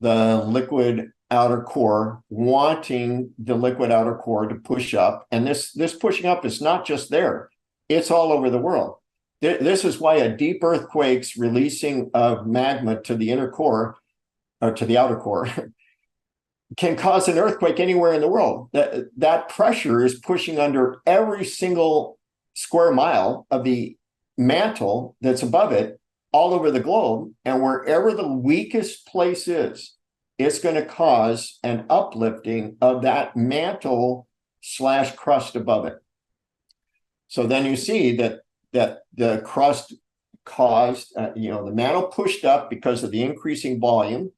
the liquid outer core, wanting the liquid outer core to push up. And this pushing up is not just there. It's all over the world. This is why a deep earthquake's releasing of magma to the inner core, or to the outer core, can cause an earthquake anywhere in the world. That pressure is pushing under every single square mile of the mantle that's above it all over the globe. And wherever the weakest place is, it's going to cause an uplifting of that mantle / crust above it. So then you see that the crust caused, the mantle pushed up because of the increasing volume,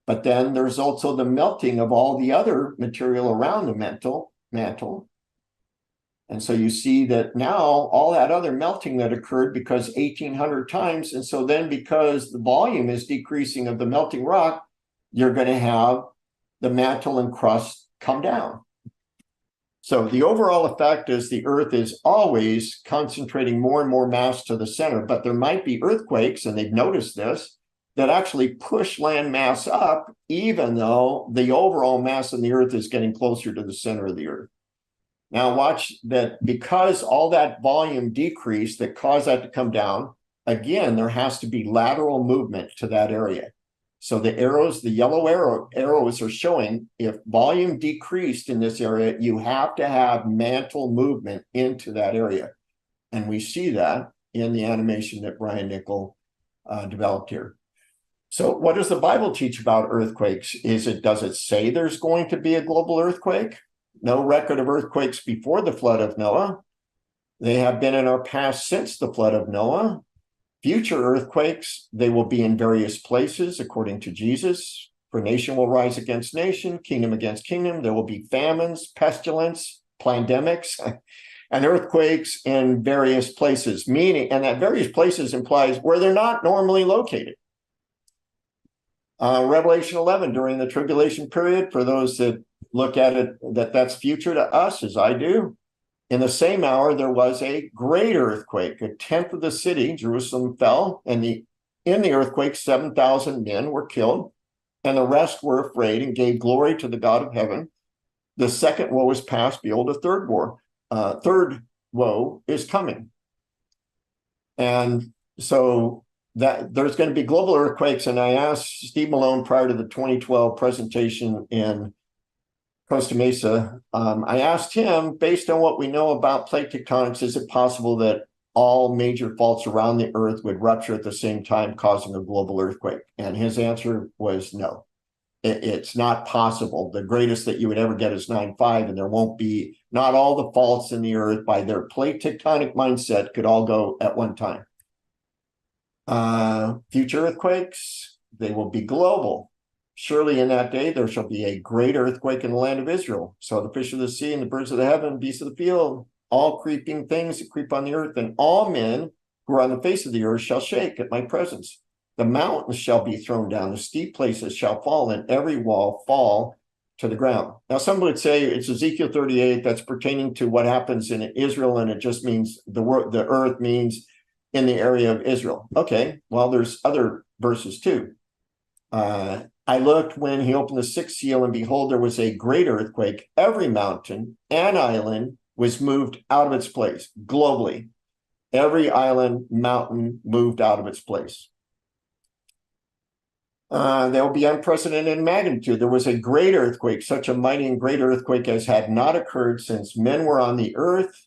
but then there's also the melting of all the other material around the mantle. And so you see that now all that other melting that occurred because 1,800 times. And so then because the volume is decreasing of the melting rock, you're going to have the mantle and crust come down. So the overall effect is the earth is always concentrating more and more mass to the center, but there might be earthquakes, and they've noticed this, that actually push land mass up, even though the overall mass of the earth is getting closer to the center of the earth. Now watch that, because all that volume decreased that caused that to come down, again, there has to be lateral movement to that area. So the arrows, the yellow arrows are showing if volume decreased in this area, you have to have mantle movement into that area. And we see that in the animation that Brian Nickel developed here. So what does the Bible teach about earthquakes? Does it say there's going to be a global earthquake? No record of earthquakes before the flood of Noah. They have been in our past since the flood of Noah. Future earthquakes, they will be in various places, according to Jesus. For nation will rise against nation, kingdom against kingdom. There will be famines, pestilence, pandemics, and earthquakes in various places. Meaning, and that various places implies where they're not normally located. Revelation 11, during the tribulation period, for those that look at it, that's future to us, as I do. In the same hour, there was a great earthquake. A tenth of the city, Jerusalem, fell, and in the earthquake, 7,000 men were killed, and the rest were afraid and gave glory to the God of heaven. The second woe is past. Behold, a third woe is coming. And so that there's going to be global earthquakes. And I asked Steve Malone prior to the 2012 presentation in Costa Mesa, I asked him, based on what we know about plate tectonics, is it possible that all major faults around the earth would rupture at the same time, causing a global earthquake? And his answer was no. It's not possible. The greatest that you would ever get is 9.5, and there won't be, not all the faults in the earth by their plate tectonic mindset could all go at one time. Future earthquakes, they will be global. Surely in that day there shall be a great earthquake in the land of Israel. So the fish of the sea and the birds of the heaven, beasts of the field, all creeping things that creep on the earth, and all men who are on the face of the earth shall shake at my presence. The mountains shall be thrown down, the steep places shall fall, and every wall fall to the ground. Now, some would say it's Ezekiel 38, that's pertaining to what happens in Israel, and it just means the earth means in the area of Israel. Okay, well, there's other verses too. I looked when he opened the sixth seal, and behold, there was a great earthquake. Every mountain and island was moved out of its place globally. Every island, mountain moved out of its place. There will be unprecedented magnitude. There was a great earthquake, such a mighty and great earthquake as had not occurred since men were on the earth,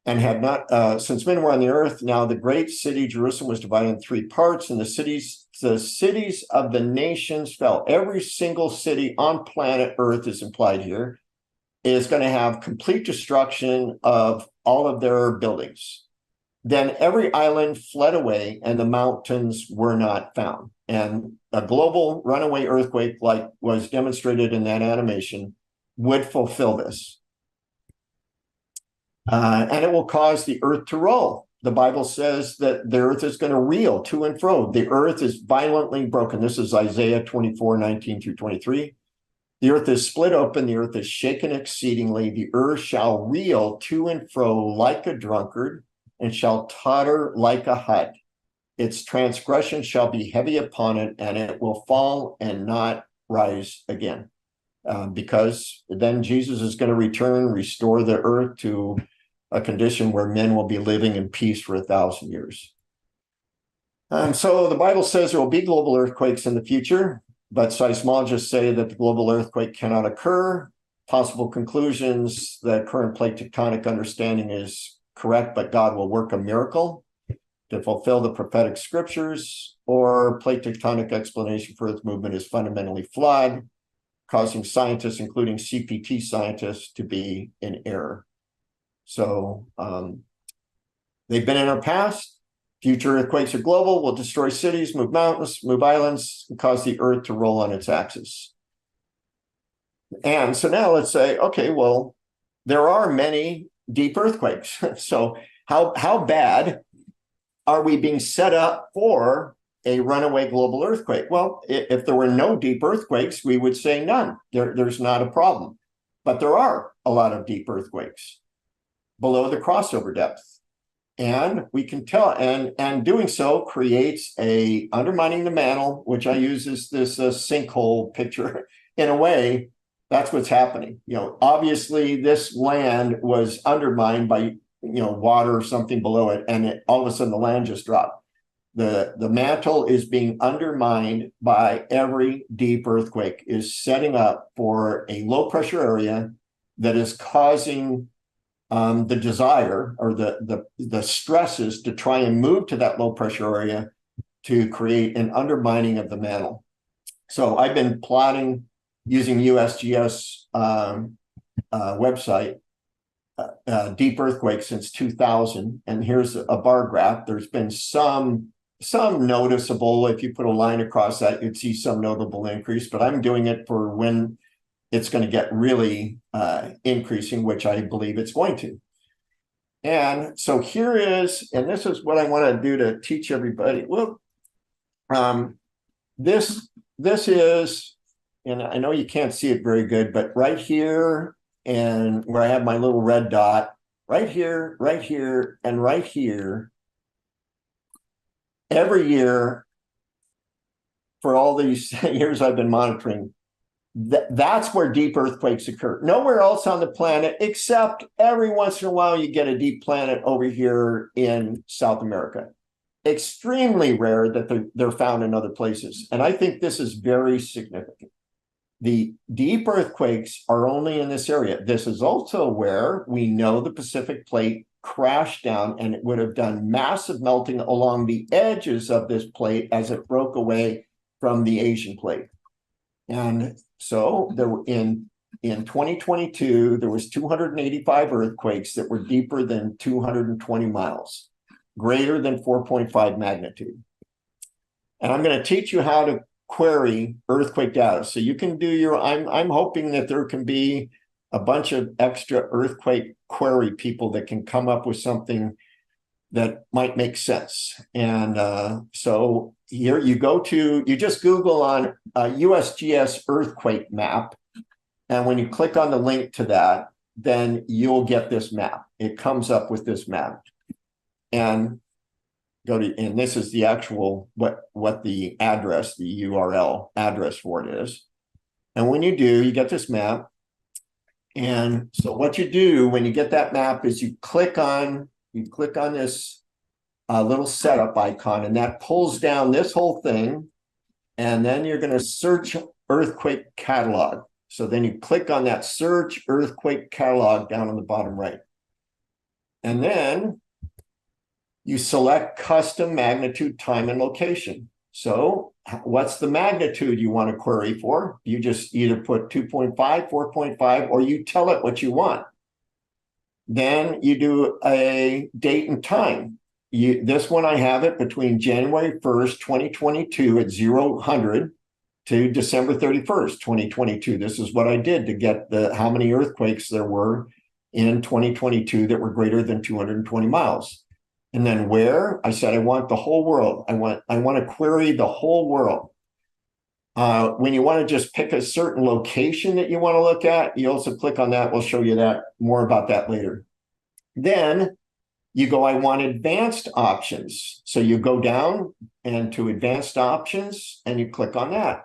and had not, since men were on the earth. Now the great city, Jerusalem, was divided in three parts, and the cities of the nations fell. Every single city on planet Earth is implied here, is going to have complete destruction of all of their buildings. Then every island fled away, and the mountains were not found. And a global runaway earthquake, like was demonstrated in that animation, would fulfill this. And it will cause the earth to roll. The Bible says that the earth is going to reel to and fro. The earth is violently broken. This is Isaiah 24:19 through 23. The earth is split open. The earth is shaken exceedingly. The earth shall reel to and fro like a drunkard, and shall totter like a hut. Its transgression shall be heavy upon it, and it will fall and not rise again. Because then Jesus is going to return, restore the earth to a condition where men will be living in peace for 1,000 years. So the Bible says there will be global earthquakes in the future, but seismologists say that the global earthquake cannot occur. Possible conclusions: that current plate tectonic understanding is correct, but God will work a miracle to fulfill the prophetic scriptures, or plate tectonic explanation for Earth movement is fundamentally flawed, causing scientists, including CPT scientists, to be in error. So they've been in our past. Future earthquakes are global, will destroy cities, move mountains, move islands, and cause the earth to roll on its axis. And so now let's say, okay, well, there are many deep earthquakes. So how bad are we being set up for a runaway global earthquake? Well, if there were no deep earthquakes, we would say none. There's not a problem. But there are a lot of deep earthquakes below the crossover depth. And we can tell, and doing so creates a undermining the mantle, which I use as this sinkhole picture. In a way, that's what's happening. Obviously this land was undermined by water or something below it, and all of a sudden the land just dropped. The mantle is being undermined by every deep earthquake, is setting up for a low pressure area that is causing the desire or the stresses to try and move to that low pressure area to create an undermining of the mantle. So I've been plotting using USGS website deep earthquakes since 2000, and here's a bar graph. There's been some noticeable, if you put a line across that, you'd see some notable increase, but I'm doing it for when it's going to get really increasing, which I believe it's going to. And so here is, and this is what I want to do to teach everybody. Well, this is, and I know you can't see it very good, but right here, and where I have my little red dot, right here, and right here, every year for all these years I've been monitoring, that's where deep earthquakes occur. Nowhere else on the planet, except every once in a while you get a deep planet over here in South America. Extremely rare that they're found in other places. And I think this is very significant. The deep earthquakes are only in this area. This is also where we know the Pacific plate crashed down, and it would have done massive melting along the edges of this plate as it broke away from the Asian plate. And so there were in 2022, there was 285 earthquakes that were deeper than 220 miles, greater than 4.5 magnitude. And I'm going to teach you how to query earthquake data. So you can do your, I'm hoping that there can be a bunch of extra earthquake query people that can come up with something that might make sense. And so here you go to, you just Google on USGS earthquake map. And when you click on the link to that, then you'll get this map. It comes up with this map. And go to, and this is the actual, what the address, the URL address for it is. And when you do, you get this map. And so what you do when you get that map is you click on this little setup icon, and that pulls down this whole thing. And then you're going to search earthquake catalog. So then you click on that search earthquake catalog down on the bottom right. And then you select custom magnitude, time, and location. So what's the magnitude you want to query for? You just either put 2.5, 4.5, or you tell it what you want. Then you do a date and time. This one, I have it between January 1st, 2022 at 0:100 to December 31st, 2022. This is what I did to get how many earthquakes there were in 2022 that were greater than 220 miles. And then where? I said I want the whole world. I want to query the whole world. When you want to just pick a certain location that you want to look at, you also click on that. We'll show you that more about that later. Then you go, I want advanced options. So you go down and to advanced options and you click on that.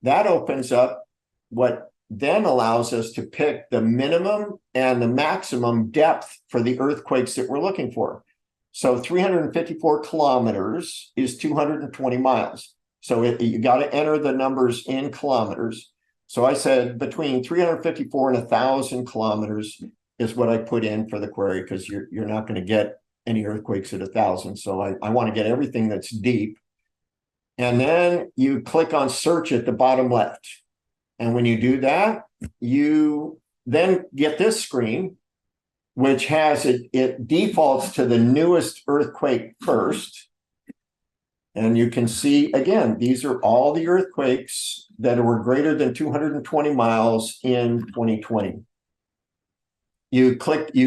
That opens up what then allows us to pick the minimum and the maximum depth for the earthquakes that we're looking for. So 354 kilometers is 220 miles. So you got to enter the numbers in kilometers. So I said between 354 and 1,000 kilometers is what I put in for the query, because you're not going to get any earthquakes at 1,000. So I want to get everything that's deep. And then you click on search at the bottom left. And when you do that, you then get this screen which has it defaults to the newest earthquake first. And you can see, again, these are all the earthquakes that were greater than 220 miles in 2020. You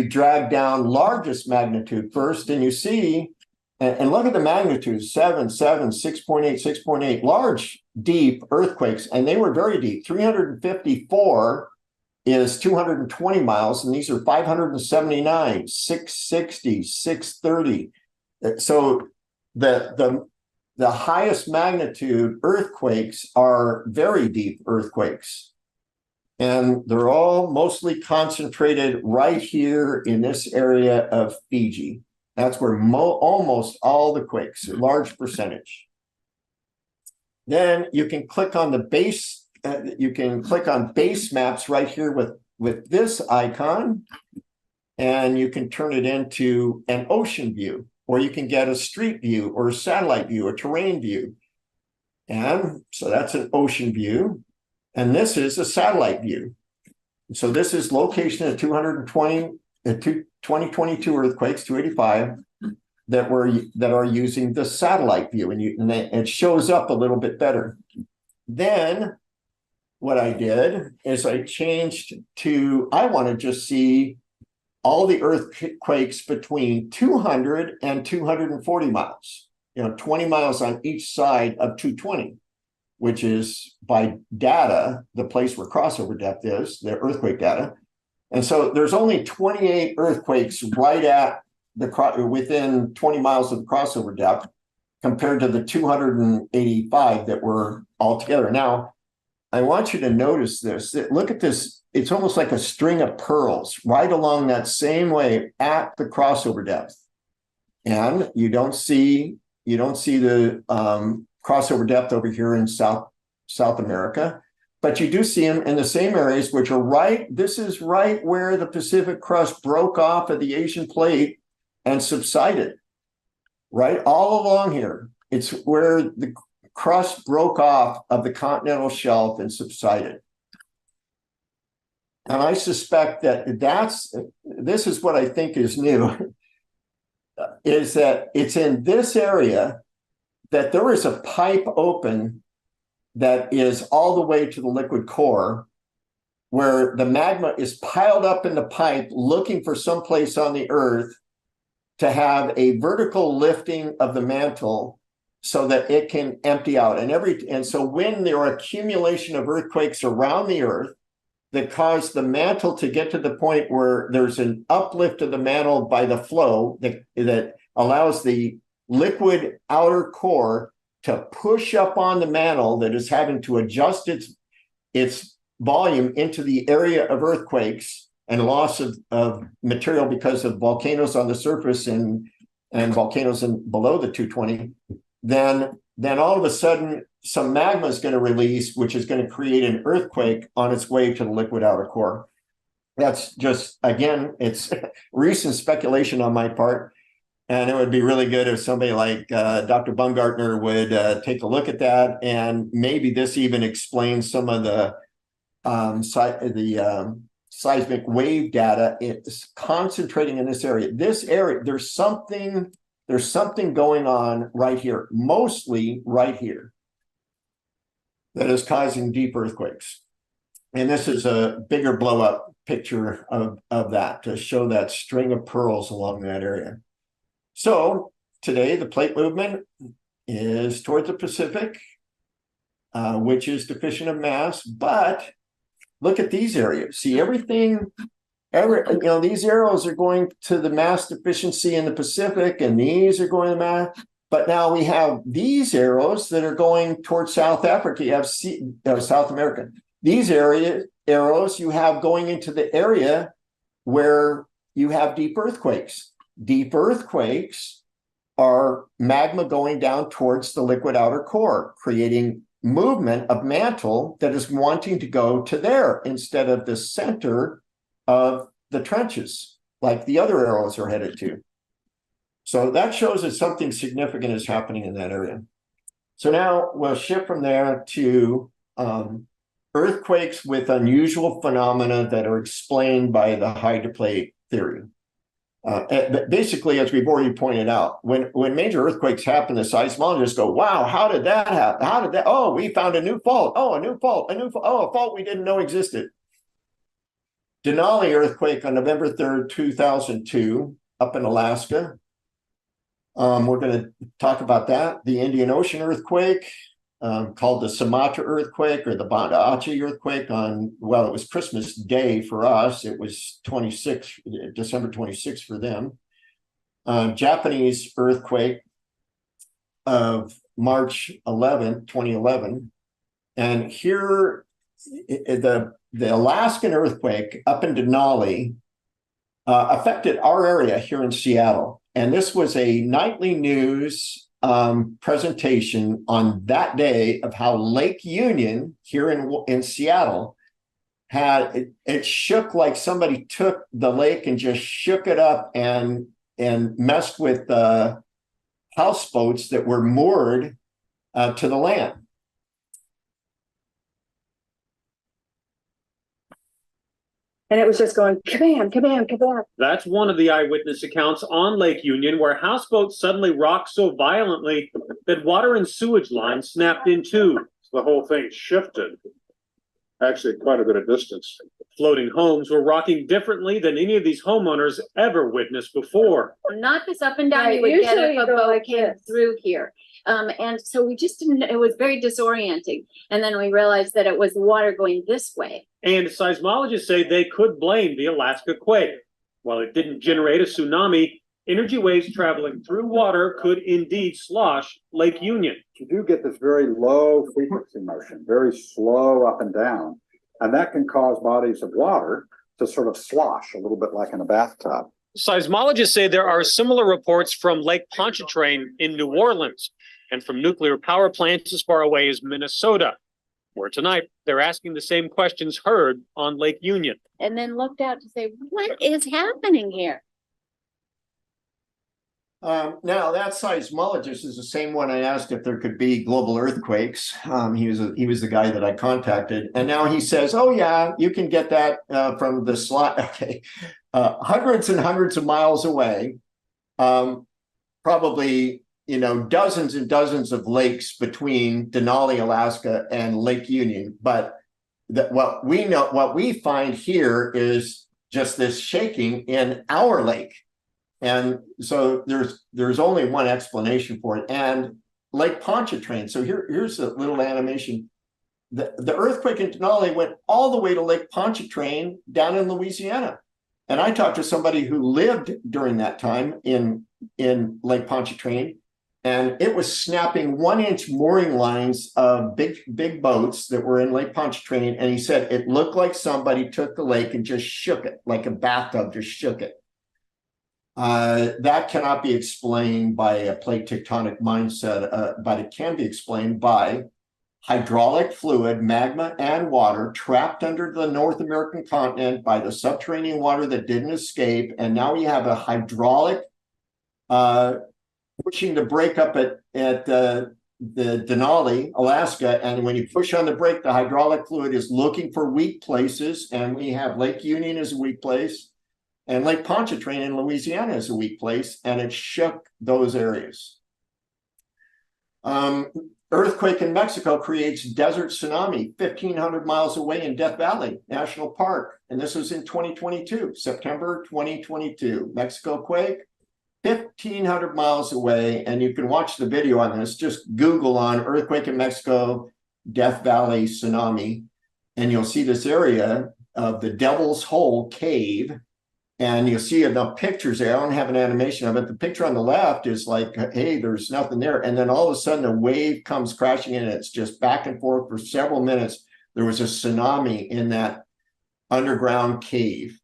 drag down largest magnitude first, and you see, and look at the magnitudes, 7, 6.8, 6.8, large, deep earthquakes, and they were very deep. 354 is 220 miles, and these are 579, 660, 630. So the highest magnitude earthquakes are very deep earthquakes. And they're all mostly concentrated right here in this area of Fiji. That's where almost all the quakes, a large percentage. Then you can click on the base, you can click on base maps right here with this icon, and you can turn it into an ocean view, or you can get a street view or a satellite view, a terrain view. And so that's an ocean view. And this is a satellite view. So this is location of 2022 earthquakes, 285, that are using the satellite view, and it shows up a little bit better. Then what I did is I changed to, I want to just see all the earthquakes between 200 and 240 miles, 20 miles on each side of 220. Which is by data, the place where crossover depth is, the earthquake data. And so there's only 28 earthquakes right at within 20 miles of the crossover depth compared to the 285 that were all together. Now, I want you to notice this. Look at this. It's almost like a string of pearls right along that same way at the crossover depth. And you don't see the crossover depth over here in South America, but you do see them in the same areas, which are this is right where the Pacific crust broke off of the Asian plate and subsided, right all along here. It's where the crust broke off of the continental shelf and subsided. And I suspect that this is what I think is new, is that it's in this area that there is a pipe open that is all the way to the liquid core, where the magma is piled up in the pipe looking for some place on the earth to have a vertical lifting of the mantle so that it can empty out. And so when there are accumulation of earthquakes around the earth that cause the mantle to get to the point where there's an uplift of the mantle by the flow that allows the liquid outer core to push up on the mantle that is having to adjust its volume into the area of earthquakes and loss of material because of volcanoes on the surface and volcanoes below the 220, then all of a sudden some magma is going to release, which is going to create an earthquake on its way to the liquid outer core. That's just, again, it's recent speculation on my part. And it would be really good if somebody like Dr. Baumgartner would take a look at that. And maybe this even explains some of the seismic wave data. It's concentrating in this area. This area, there's something going on right here, mostly right here, that is causing deep earthquakes. And this is a bigger blow up picture of that to show that string of pearls along that area. So today, the plate movement is towards the Pacific, which is deficient of mass. But look at these areas. See, these arrows are going to the mass deficiency in the Pacific, and these are going to mass. But now we have these arrows that are going towards South Africa. You have South America. These arrows you have going into the area where you have deep earthquakes. Deep earthquakes are magma going down towards the liquid outer core, creating movement of mantle that is wanting to go to there instead of the center of the trenches, like the other arrows are headed to. So that shows that something significant is happening in that area. So now we'll shift from there to earthquakes with unusual phenomena that are explained by the hydroplate theory. Basically, as we've already pointed out, when major earthquakes happen, the seismologists go, wow, how did that happen? How did that? Oh, we found a new fault. Oh, a new fault, oh, a fault we didn't know existed. Denali earthquake on November 3rd, 2002, up in Alaska. We're going to talk about that. The Indian Ocean earthquake, called the Sumatra earthquake or the Banda Aceh earthquake on, well, it was Christmas Day for us. It was December 26th for them. Japanese earthquake of March 11th, 2011. And here, the Alaskan earthquake up in Denali affected our area here in Seattle. And this was a nightly news presentation on that day of how Lake Union here in Seattle had, it shook like somebody took the lake and just shook it up and messed with houseboats that were moored to the land. And it was just going kabam, kabam, kabam. That's one of the eyewitness accounts on Lake Union, where houseboats suddenly rocked so violently that water and sewage lines snapped in two. The whole thing shifted, actually quite a bit of distance. Floating homes were rocking differently than any of these homeowners ever witnessed before. Not this up and down, Right, you would get usually if a you go boat like came this. through here. And so we just didn't, it was very disorienting. And then we realized that it was water going this way. And seismologists say they could blame the Alaska quake. While it didn't generate a tsunami, energy waves traveling through water could indeed slosh Lake Union. You do get this very low frequency motion, very slow up and down, and that can cause bodies of water to sort of slosh a little bit like in a bathtub. Seismologists say there are similar reports from Lake Pontchartrain in New Orleans and from nuclear power plants as far away as Minnesota, where tonight they're asking the same questions heard on Lake Union. And then looked out to say, what is happening here? Now that seismologist is the same one I asked if there could be global earthquakes. He was the guy that I contacted, and now he says, "Oh yeah, you can get that from the slot." Okay, hundreds and hundreds of miles away, probably dozens and dozens of lakes between Denali, Alaska, and Lake Union. But what we find here is just this shaking in our lake. And so there's only one explanation for it. And Lake Pontchartrain. So here's a little animation. The earthquake in Denali went all the way to Lake Pontchartrain down in Louisiana. And I talked to somebody who lived during that time in Lake Pontchartrain, and it was snapping 1-inch mooring lines of big boats that were in Lake Pontchartrain. And he said it looked like somebody took the lake and just shook it like a bathtub, just shook it. That cannot be explained by a plate tectonic mindset, but it can be explained by hydraulic fluid, magma, and water trapped under the North American continent by the subterranean water that didn't escape. And now we have a hydraulic pushing the brake up at the Denali, Alaska. And when you push on the brake, the hydraulic fluid is looking for weak places. And we have Lake Union as a weak place. And Lake Pontchartrain in Louisiana is a weak place, and it shook those areas. Earthquake in Mexico creates desert tsunami 1,500 miles away in Death Valley National Park. And this was in 2022, September 2022. Mexico quake, 1,500 miles away. And you can watch the video on this. Just Google on earthquake in Mexico, Death Valley tsunami, and you'll see this area of the Devil's Hole cave. And you'll see enough pictures there. I don't have an animation of it. The picture on the left is like, hey, there's nothing there. And then all of a sudden a wave comes crashing in. It's just back and forth for several minutes. There was a tsunami in that underground cave.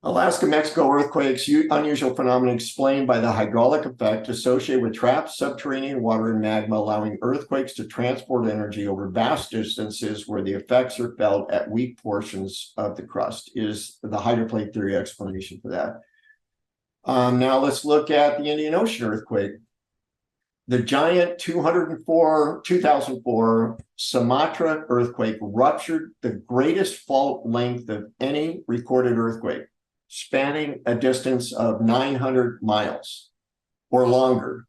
Alaska, Mexico earthquakes, unusual phenomena explained by the hydraulic effect associated with trapped subterranean water and magma, allowing earthquakes to transport energy over vast distances where the effects are felt at weak portions of the crust, is the hydroplate theory explanation for that. Now let's look at the Indian Ocean earthquake. The giant 2004 Sumatra earthquake ruptured the greatest fault length of any recorded earthquake. spanning a distance of 900 miles or longer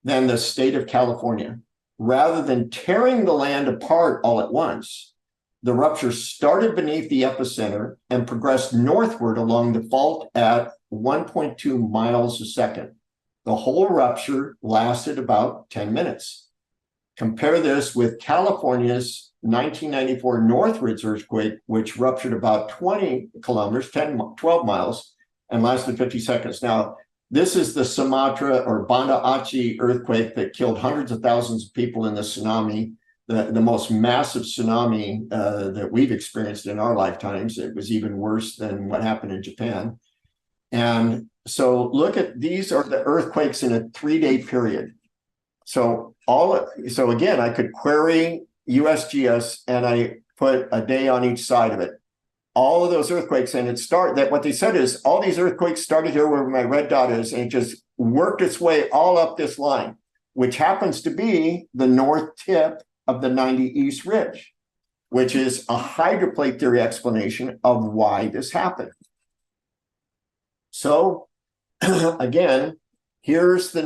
than the state of California. Rather than tearing the land apart all at once, the rupture started beneath the epicenter and progressed northward along the fault at 1.2 miles a second. The whole rupture lasted about 10 minutes. Compare this with California's 1994 Northridge earthquake, which ruptured about 20 kilometers, 12 miles, and lasted 50 seconds. Now, this is the Sumatra or Banda Aceh earthquake that killed hundreds of thousands of people in the tsunami, the most massive tsunami that we've experienced in our lifetimes. It was even worse than what happened in Japan. And so look at, these are the earthquakes in a 3-day period. So again, I could query USGS and I put a day on each side of it. All of those earthquakes, and what they said is all these earthquakes started here where my red dot is, and it just worked its way all up this line, which happens to be the north tip of the 90 East Ridge, which is a hydroplate theory explanation of why this happened. So again, here's the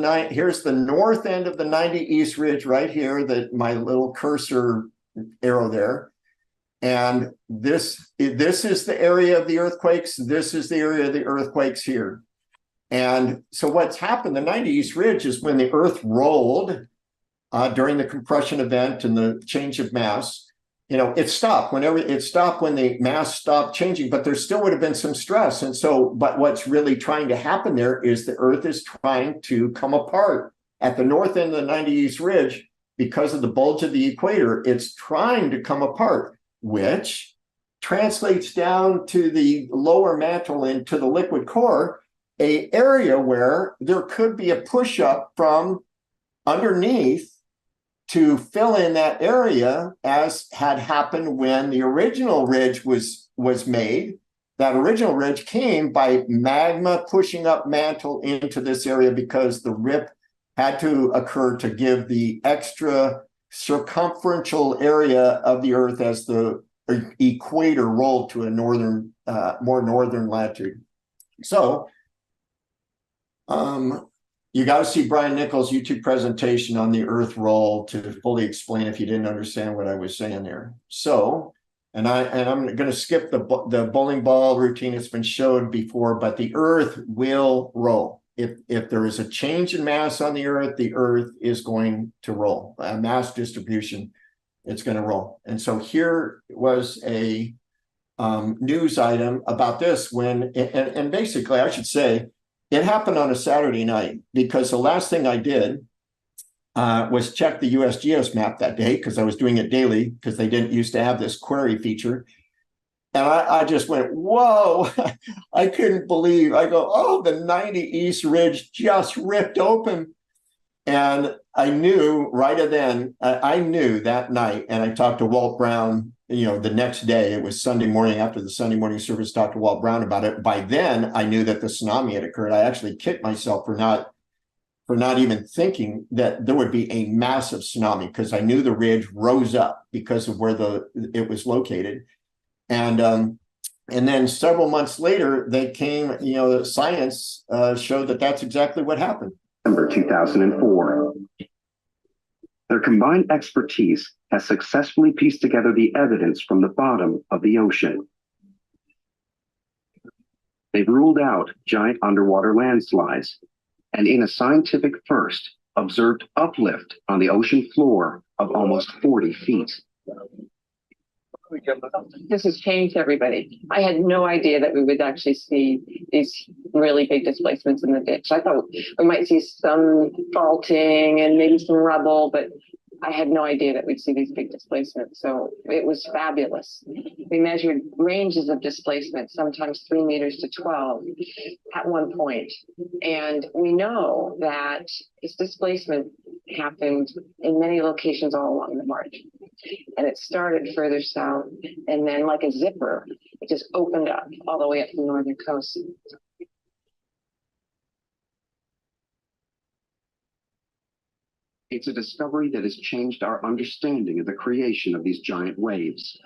north end of the 90 East Ridge right here, that my little cursor arrow there. And this is the area of the earthquakes. This is the area of the earthquakes here. And so what's happened, the 90 East Ridge is when the earth rolled during the compression event and the change of mass. It stopped when the mass stopped changing, but there still would have been some stress. And so, but what's really trying to happen there is the earth is trying to come apart at the north end of the 90 East Ridge because of the bulge of the equator. It's trying to come apart, which translates down to the lower mantle into the liquid core, an area where there could be a push up from underneath to fill in that area, as had happened when the original ridge was made. That original ridge came by magma pushing up mantle into this area because the rip had to occur to give the extra circumferential area of the earth as the equator rolled to a more northern latitude. So you got to see Brian Nichols' YouTube presentation on the earth roll to fully explain if you didn't understand what I was saying there. So, and I'm going to skip the bowling ball routine. It's been showed before, but the earth will roll. If there is a change in mass on the earth is going to roll. Mass distribution, it's going to roll. And so here was a news item about this and basically I should say it happened on a Saturday night, because the last thing I did was check the USGS map that day, because I was doing it daily because they didn't used to have this query feature. And I just went, whoa, I couldn't believe. I go, oh, the 90 East Ridge just ripped open. And I knew right then, I knew that night, and I talked to Walt Brown, the next day. It was Sunday morning after the Sunday morning service, talked to Walt Brown about it. By then, I knew that the tsunami had occurred. I actually kicked myself for not even thinking that there would be a massive tsunami, because I knew the ridge rose up because of where it was located. And then several months later, they came, science showed that that's exactly what happened. December 2004. Their combined expertise has successfully pieced together the evidence from the bottom of the ocean. They've ruled out giant underwater landslides, and in a scientific first, observed uplift on the ocean floor of almost 40 feet. This has changed everybody. I had no idea that we would actually see these really big displacements in the ditch. I thought we might see some faulting and maybe some rubble, but I had no idea that we'd see these big displacements. So it was fabulous. We measured ranges of displacement, sometimes 3 meters to 12 at one point. And we know that this displacement happened in many locations all along the margin. And it started further south, and then like a zipper, it just opened up all the way up the northern coast. It's a discovery that has changed our understanding of the creation of these giant waves.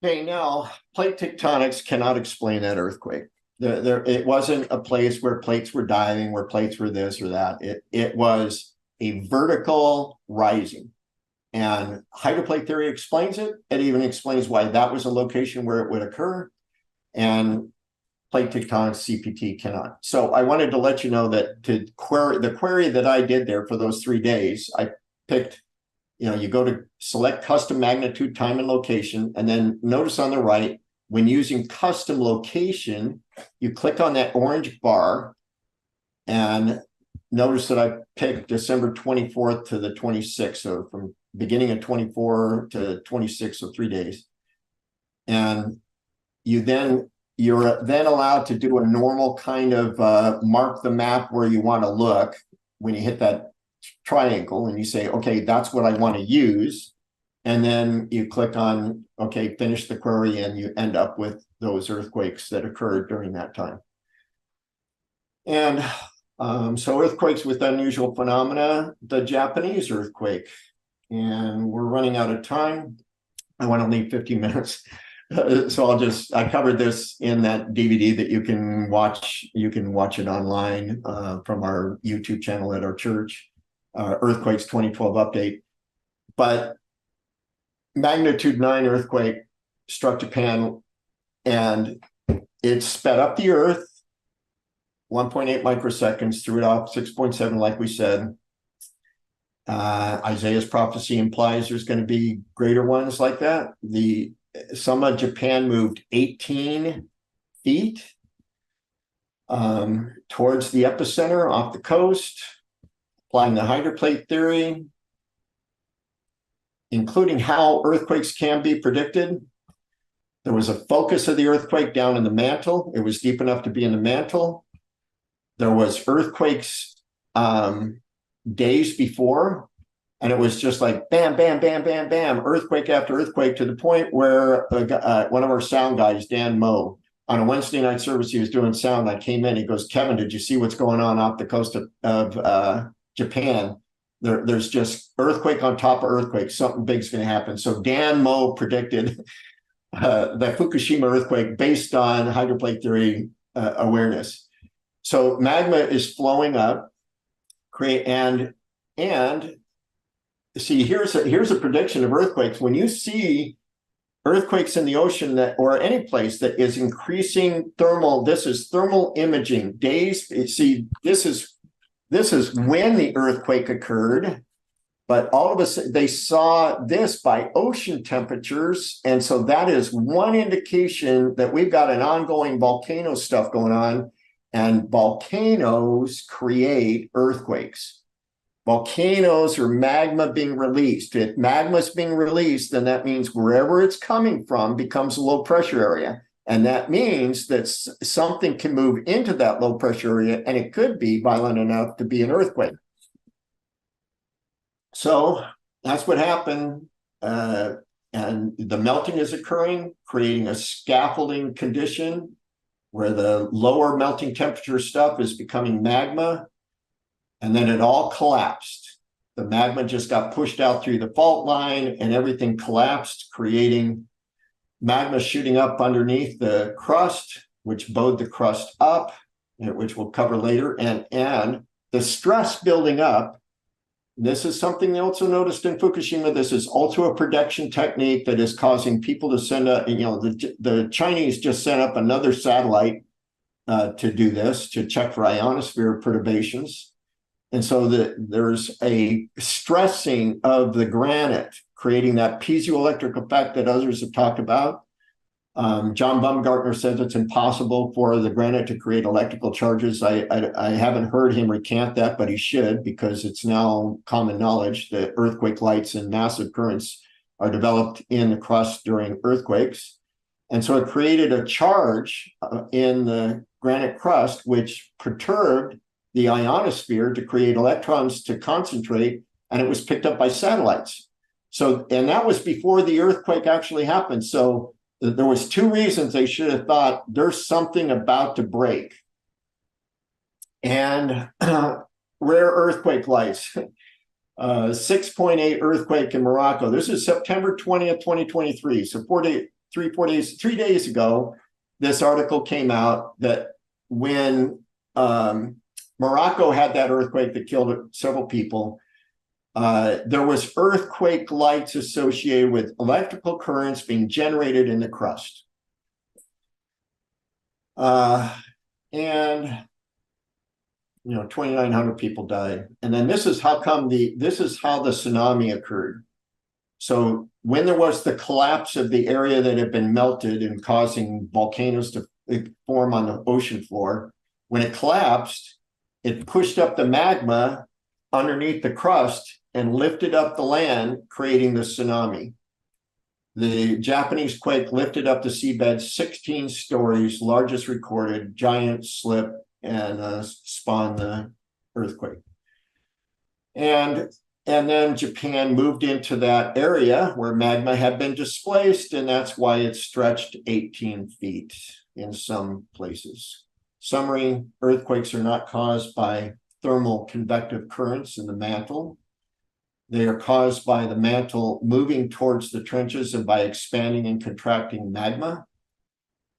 Okay, now plate tectonics cannot explain that earthquake. It wasn't a place where plates were diving, where plates were this or that. It was a vertical rising. And hydroplate theory explains it. It even explains why that was a location where it would occur. And plate tectonics, CPT cannot. So I wanted to let you know that the query that I did there for those 3 days, I picked, you go to select custom magnitude, time, and location, and then notice on the right, when using custom location, you click on that orange bar and notice that I picked December 24th to the 26th. So from beginning of 24 to 26, so 3 days. And you're then allowed to do a normal kind of mark the map where you want to look when you hit that triangle and you say, okay, that's what I want to use. And then you click on, okay, finish the query, and you end up with those earthquakes that occurred during that time. And so earthquakes with unusual phenomena, the Japanese earthquake. And we're running out of time. I want to leave 15 minutes. So I covered this in that DVD that you can watch. You can watch it online from our YouTube channel at our church, Earthquakes 2012 update. But magnitude 9 earthquake struck Japan, and it sped up the earth 1.8 microseconds, threw it off 6.7, like we said. Isaiah's prophecy implies there's going to be greater ones like that. Some of Japan moved 18 feet towards the epicenter off the coast, applying the hydroplate theory, including how earthquakes can be predicted. There was a focus of the earthquake down in the mantle. It was deep enough to be in the mantle. There was earthquakes days before, and it was just like bam, bam, bam, bam, bam, earthquake after earthquake, to the point where one of our sound guys, Dan Moe, on a Wednesday night service, he was doing sound. I came in, he goes, Kevin, did you see what's going on off the coast of Japan? There's just earthquake on top of earthquake. Something big's going to happen. So Dan Moe predicted the Fukushima earthquake based on hydroplate theory awareness. So magma is flowing up, and see, here's a prediction of earthquakes. When you see earthquakes in the ocean or any place that is increasing thermal, this is thermal imaging days. See, this is when the earthquake occurred, but all of a sudden they saw this by ocean temperatures, and so that is one indication that we've got an ongoing volcano stuff going on. And volcanoes create earthquakes. Volcanoes are magma being released. If magma is being released, then that means wherever it's coming from becomes a low pressure area. And that means that something can move into that low pressure area, and it could be violent enough to be an earthquake. So that's what happened. And the melting is occurring, creating a scaffolding condition where the lower melting temperature stuff is becoming magma, and then it all collapsed. The magma just got pushed out through the fault line, and everything collapsed, creating magma shooting up underneath the crust, which bowed the crust up, which we'll cover later, and the stress building up. This is something they also noticed in Fukushima. This is also a production technique that is causing people to send the Chinese just sent up another satellite to do this, to check for ionosphere perturbations. And so there's a stressing of the granite, creating that piezoelectric effect that others have talked about. John Baumgartner says it's impossible for the granite to create electrical charges. I haven't heard him recant that, but he should, because it's now common knowledge that earthquake lights and massive currents are developed in the crust during earthquakes. And so it created a charge in the granite crust, which perturbed the ionosphere to create electrons to concentrate, and it was picked up by satellites. So, and that was before the earthquake actually happened. So there was two reasons they should have thought there's something about to break. And rare earthquake lights, 6.8 earthquake in Morocco. This is September 20th, 2023. So 3 days ago, this article came out that when Morocco had that earthquake that killed several people, there was earthquake lights associated with electrical currents being generated in the crust. And 2,900 people died. And then this is how the tsunami occurred. So when there was the collapse of the area that had been melted and causing volcanoes to form on the ocean floor, when it collapsed, it pushed up the magma underneath the crust and lifted up the land, creating the tsunami. The Japanese quake lifted up the seabed 16 stories, largest recorded, giant slip, and spawned the earthquake. And then Japan moved into that area where magma had been displaced, and that's why it stretched 18 feet in some places. Summary: earthquakes are not caused by thermal convective currents in the mantle. They are caused by the mantle moving towards the trenches and by expanding and contracting magma.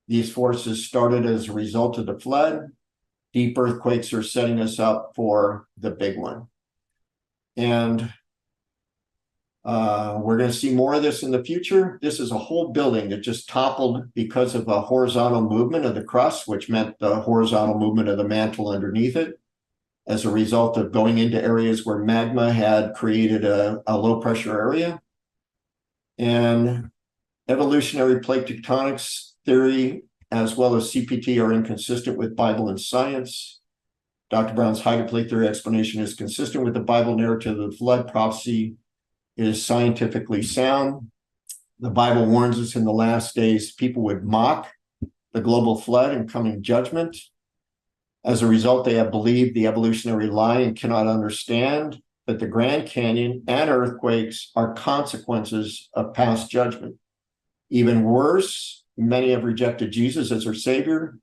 These forces started as a result of the flood. Deep earthquakes are setting us up for the big one. And we're going to see more of this in the future. This is a whole building that just toppled because of a horizontal movement of the crust, which meant the horizontal movement of the mantle underneath it, as a result of going into areas where magma had created a low pressure area. And evolutionary plate tectonics theory, as well as CPT, are inconsistent with Bible and science. Dr. Brown's hydroplate theory explanation is consistent with the Bible narrative of the flood prophecy. It is scientifically sound. The Bible warns us in the last days people would mock the global flood and coming judgment. As a result, they have believed the evolutionary lie and cannot understand that the Grand Canyon and earthquakes are consequences of past judgment. Even worse, many have rejected Jesus as their savior,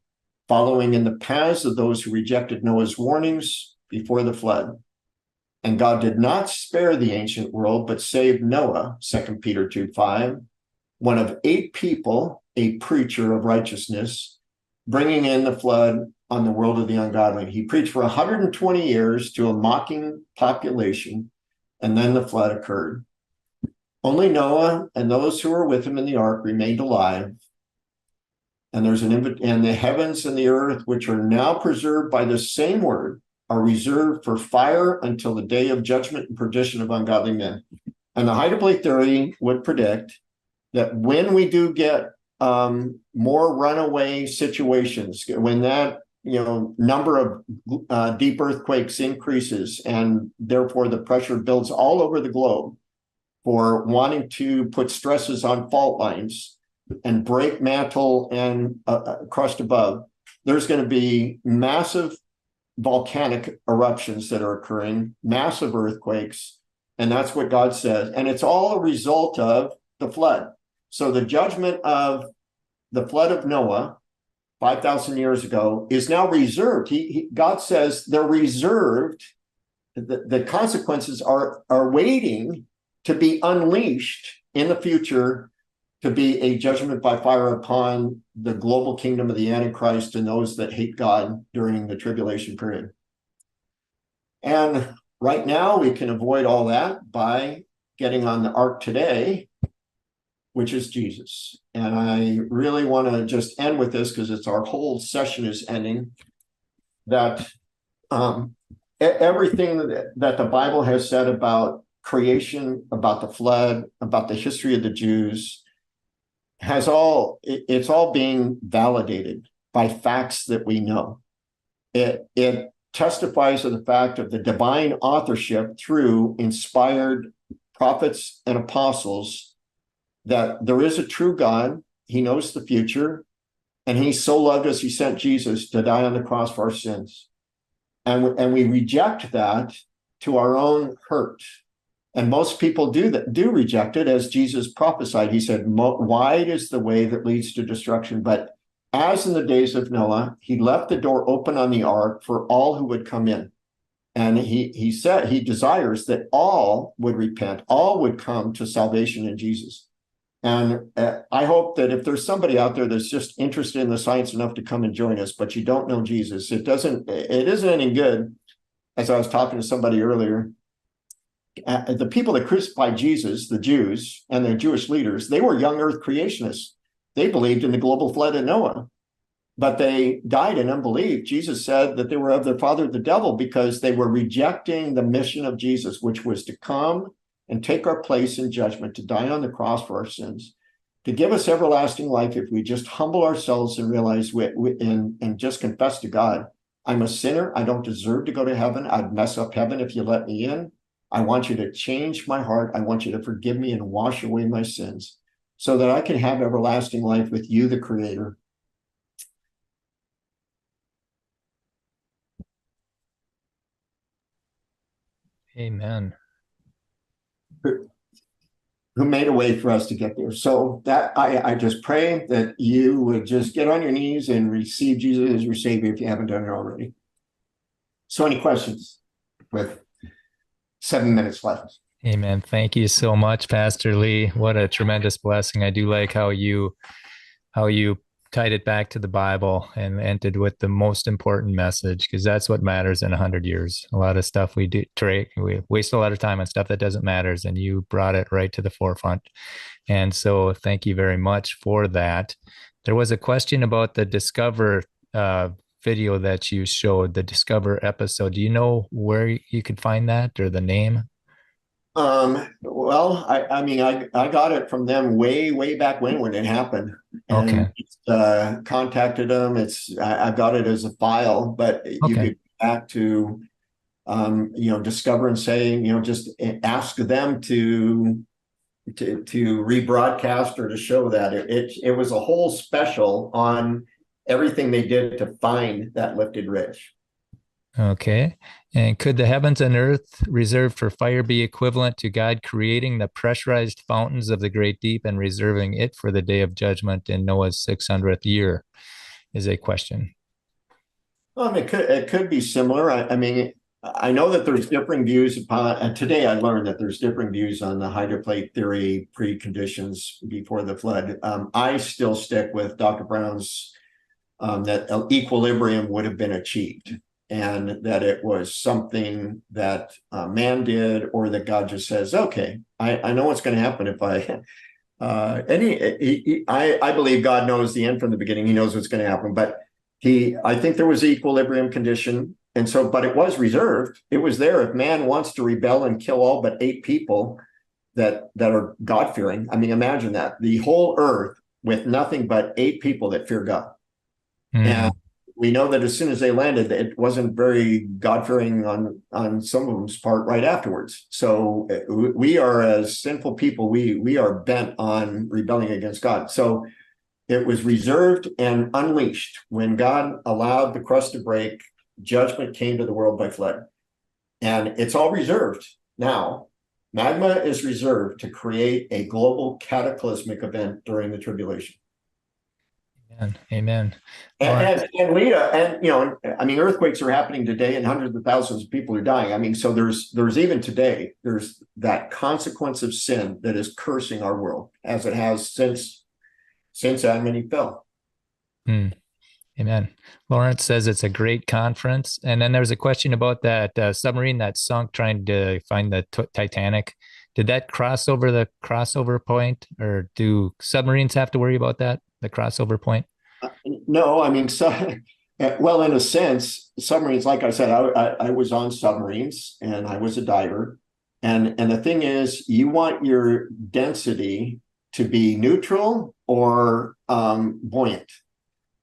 following in the paths of those who rejected Noah's warnings before the flood. And God did not spare the ancient world, but saved Noah, 2 Peter 2:5, one of 8 people, a preacher of righteousness, bringing in the flood on the world of the ungodly. He preached for 120 years to a mocking population, and then the flood occurred. Only Noah and those who were with him in the ark remained alive. And and the heavens and the earth, which are now preserved by the same word, are reserved for fire until the day of judgment and perdition of ungodly men. And the hydroplate theory would predict that when we do get more runaway situations, when that number of deep earthquakes increases, and therefore the pressure builds all over the globe for wanting to put stresses on fault lines and break mantle and crust above, there's going to be massive volcanic eruptions that are occurring, massive earthquakes, and that's what God says. And it's all a result of the flood. So the judgment of the flood of Noah 5,000 years ago is now reserved. God says they're reserved. The consequences are waiting to be unleashed in the future, to be a judgment by fire upon the global kingdom of the Antichrist and those that hate God during the tribulation period. And right now we can avoid all that by getting on the ark today, which is Jesus. And I really want to just end with this because it's our whole session is ending, that everything that the Bible has said about creation, about the flood, about the history of the Jews, it's all being validated by facts that we know. It testifies of the fact of the divine authorship through inspired prophets and apostles, that there is a true God. He knows the future, and he so loved us, he sent Jesus to die on the cross for our sins. And we reject that to our own hurt. And most people do reject it, as Jesus prophesied. He said, wide is the way that leads to destruction. But as in the days of Noah, he left the door open on the ark for all who would come in. And he said he desires that all would repent, all would come to salvation in Jesus. And I hope that if there's somebody out there that's just interested in the science enough to come and join us, but you don't know Jesus, it isn't any good. As I was talking to somebody earlier, the people that crucified Jesus, the Jews and the Jewish leaders, they were young earth creationists. They believed in the global flood of Noah, but they died in unbelief. Jesus said that they were of their father, the devil, because they were rejecting the mission of Jesus, which was to come and take our place in judgment, to die on the cross for our sins, to give us everlasting life if we just humble ourselves and realize and just confess to God, I'm a sinner. I don't deserve to go to heaven. I'd mess up heaven if you let me in. I want you to change my heart. I want you to forgive me and wash away my sins so that I can have everlasting life with you, the Creator. Amen. Who made a way for us to get there. So that I just pray that you would just get on your knees and receive Jesus as your Savior if you haven't done it already. So any questions with 7 minutes left? Amen. Thank you so much, Pastor Lee. What a tremendous blessing. I do like how you tied it back to the Bible and ended with the most important message, because that's what matters in 100 years. A lot of stuff we waste a lot of time on stuff that doesn't matter, and you brought it right to the forefront. And so thank you very much for that. There was a question about the Discover video that you showed, the Discover episode. Do you know where you could find that, or the name? Well, I mean, I got it from them way back when it happened. And Okay. Contacted them. I've got it as a file, but you could go back to Discover and say, just ask them to rebroadcast or to show that it was a whole special on everything they did to find that lifted ridge. Okay. And could the heavens and earth reserved for fire be equivalent to God creating the pressurized fountains of the great deep and reserving it for the day of judgment in Noah's 600th year? Is a question. It could be similar. I mean, I know that there's differing views upon, and today I learned that there's differing views on the hydroplate theory preconditions before the flood. I still stick with Dr. Brown's that equilibrium would have been achieved, and that it was something that man did, or that God just says, okay, I know what's going to happen if I believe God knows the end from the beginning. He knows what's going to happen, but I think there was the equilibrium condition. And so, but it was reserved. It was there. If man wants to rebel and kill all but 8 people that are God-fearing, I mean, imagine that, the whole earth with nothing but 8 people that fear God. And we know that as soon as they landed, it wasn't very God-fearing on some of them's part right afterwards. So we are, as sinful people, we are bent on rebelling against God. So it was reserved and unleashed. When God allowed the crust to break, judgment came to the world by flood. And it's all reserved now. Magma is reserved to create a global cataclysmic event during the tribulation. Amen. And Lita, and I mean, earthquakes are happening today, and hundreds of thousands of people are dying. I mean, so there's even today, there's that consequence of sin that is cursing our world, as it has since Adam and Eve fell. Amen. Lawrence says it's a great conference. And then there's a question about that submarine that sunk trying to find the Titanic. Did that cross over the crossover point, or do submarines have to worry about that, the crossover point? No, I mean, well, in a sense, submarines, like I said, I was on submarines and I was a diver. And the thing is, you want your density to be neutral or buoyant.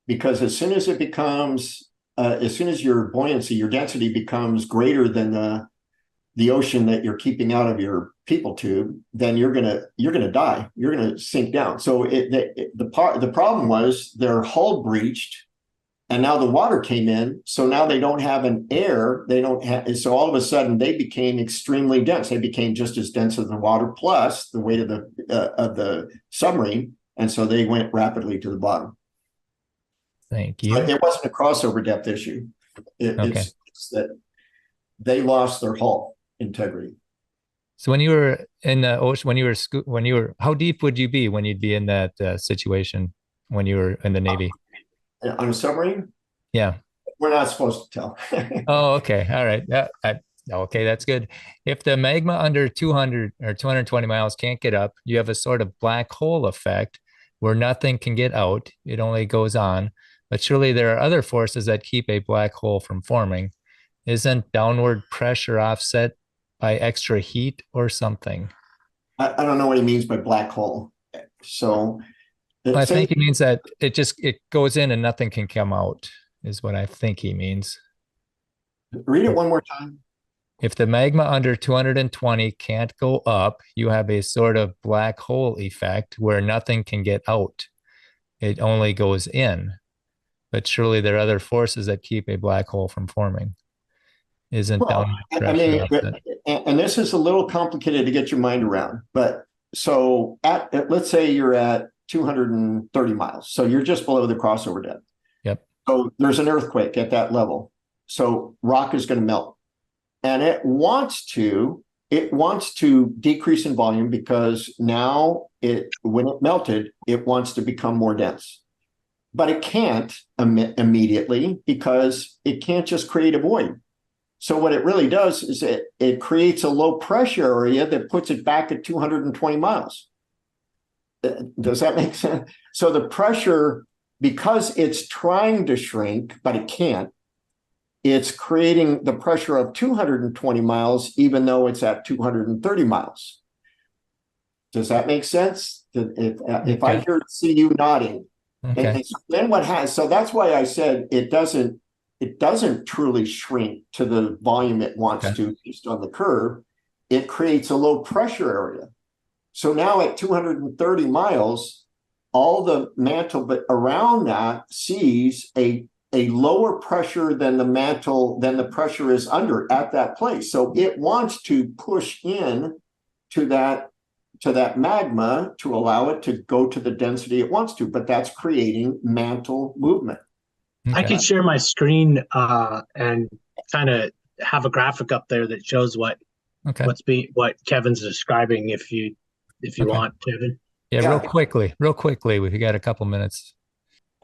Because as soon as it becomes, as soon as your buoyancy, your density becomes greater than the ocean that you're keeping out of your people tube, then you're gonna die. You're gonna sink down. So the problem was their hull breached, and now the water came in. So now they don't have an air. They don't have. So all of a sudden they became extremely dense. They became just as dense as the water plus the weight of the submarine, and so they went rapidly to the bottom. Thank you. But it wasn't a crossover depth issue. It's that they lost their hull integrity. So when you were in the ocean, when you were, how deep would you be when you'd be in that situation when you were in the Navy? On a submarine, Yeah. we're not supposed to tell. Oh, okay. All right. Okay, that's good. If the magma under 200 or 220 miles can't get up, you have a sort of black hole effect where nothing can get out. It only goes on. But surely there are other forces that keep a black hole from forming. Isn't downward pressure offset by extra heat or something? I don't know what he means by black hole. So I think he means that it goes in and nothing can come out, is what I think he means. Read it one more time. If the magma under 220 can't go up, you have a sort of black hole effect where nothing can get out. It only goes in. But surely there are other forces that keep a black hole from forming. Isn't downward pressure offset? And this is a little complicated to get your mind around. But so let's say you're at 230 miles. So you're just below the crossover depth. Yep. So there's an earthquake at that level. So rock is going to melt. And it wants to decrease in volume because now when it melted, it wants to become more dense. But it can't immediately because it can't just create a void. So what it really does is it creates a low pressure area that puts it back at 220 miles. Does that make sense? So the pressure, because it's trying to shrink, but it can't, it's creating the pressure of 220 miles, even though it's at 230 miles. Does that make sense? If I see you nodding. Okay. And so then so that's why I said it doesn't truly shrink to the volume it wants to based on the curve. It creates a low pressure area. So now at 230 miles, all the mantle but around that sees a lower pressure than the pressure is under at that place. So it wants to push in to that magma to allow it to go to the density it wants to, but that's creating mantle movement. Okay. I could share my screen and kind of have a graphic up there that shows what Kevin's describing if you want, Kevin. Yeah, real quickly, we've got a couple minutes.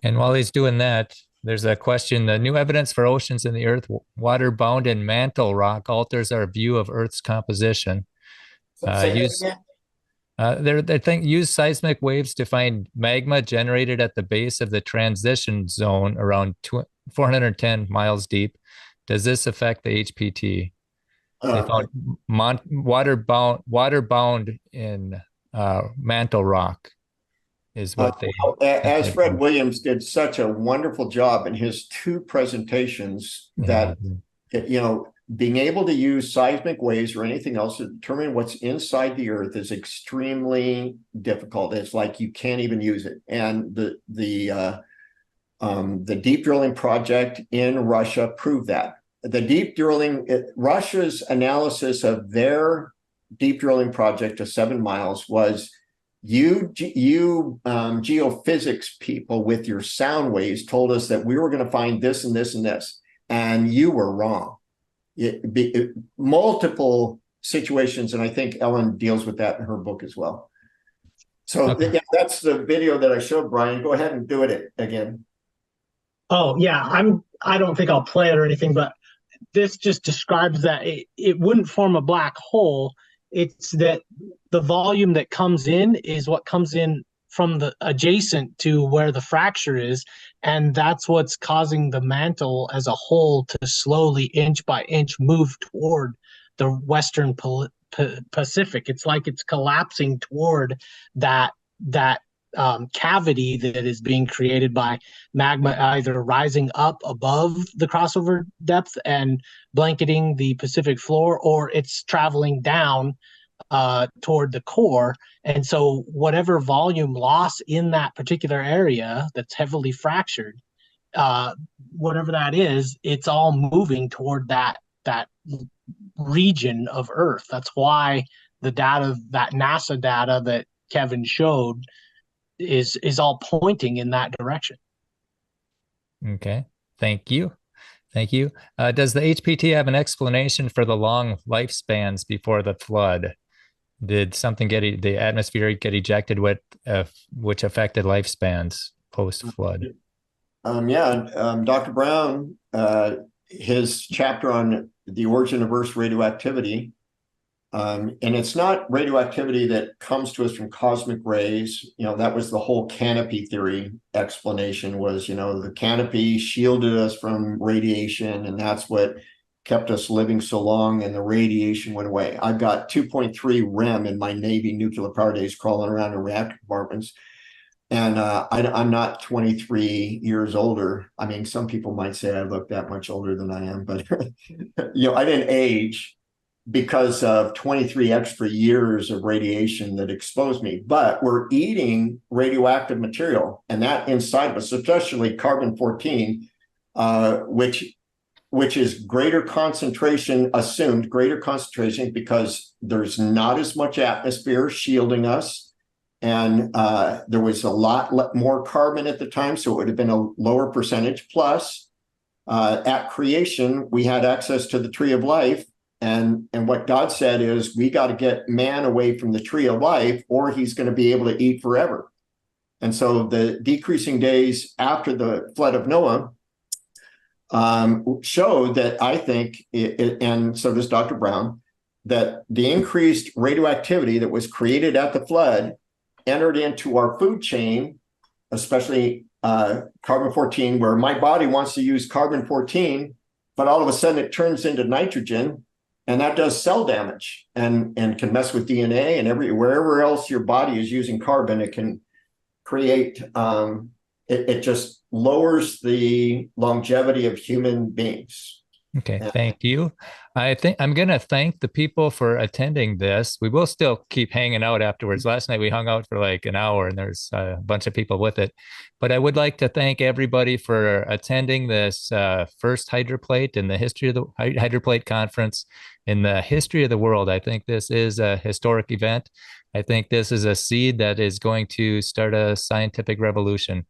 And while he's doing that, there's a question. The new evidence for oceans in the earth, water bound in mantle rock, alters our view of Earth's composition. Use seismic waves to find magma generated at the base of the transition zone around 410 miles deep. Does this affect the HPT? They found water bound in mantle rock is what they. As Fred Williams did such a wonderful job in his two presentations that being able to use seismic waves or anything else to determine what's inside the earth is extremely difficult. It's like you can't even use it. And the deep drilling project in Russia proved that. The deep drilling, Russia's analysis of their deep drilling project of 7 miles was you geophysics people with your sound waves told us that we were going to find this and this and this, and you were wrong. Multiple situations, and I think Ellen deals with that in her book as well. So that's the video that I showed, Brian. Go ahead and do it again. Oh yeah, I don't think I'll play it or anything, but this just describes that it wouldn't form a black hole. It's that the volume that comes in is what comes in from the adjacent to where the fracture is, and that's what's causing the mantle as a whole to slowly, inch by inch, move toward the Western Pacific. It's like it's collapsing toward that cavity that is being created by magma either rising up above the crossover depth and blanketing the Pacific floor, or it's traveling down toward the core. And so whatever volume loss in that particular area that's heavily fractured, whatever that is, it's all moving toward that region of Earth. That's why the data, that NASA data that Kevin showed, is all pointing in that direction. Okay, thank you. Does the HPT have an explanation for the long lifespans before the flood? did something the atmosphere get ejected with, which affected lifespans post flood? Dr. Brown, his chapter on the origin of Earth's radioactivity, and it's not radioactivity that comes to us from cosmic rays. That was the whole canopy theory explanation was, the canopy shielded us from radiation, and that's what kept us living so long, and the radiation went away. I've got 2.3 REM in my Navy nuclear power days crawling around in reactor compartments. And I'm not 23 years older. I mean, some people might say I look that much older than I am, but I didn't age because of 23 extra years of radiation that exposed me. But we're eating radioactive material, and that inside of us, especially carbon-14, which is greater concentration, assumed greater concentration, because there's not as much atmosphere shielding us. And there was a lot more carbon at the time, so it would have been a lower percentage. Plus, at creation, we had access to the tree of life. And what God said is, we got to get man away from the tree of life, or he's going to be able to eat forever. And so the decreasing days after the flood of Noah showed that, I think, and so does Dr. Brown, that the increased radioactivity that was created at the flood entered into our food chain, especially carbon-14, where my body wants to use carbon-14, but all of a sudden it turns into nitrogen, and that does cell damage and can mess with DNA, and wherever else your body is using carbon, it can create, it just lowers the longevity of human beings. Okay, thank you. I think I'm going to thank the people for attending this. We will still keep hanging out afterwards. Last night we hung out for like an hour, and there's a bunch of people with it. But I would like to thank everybody for attending this first Hydroplate in the history of the Hydroplate conference in the history of the world. I think this is a historic event. I think this is a seed that is going to start a scientific revolution.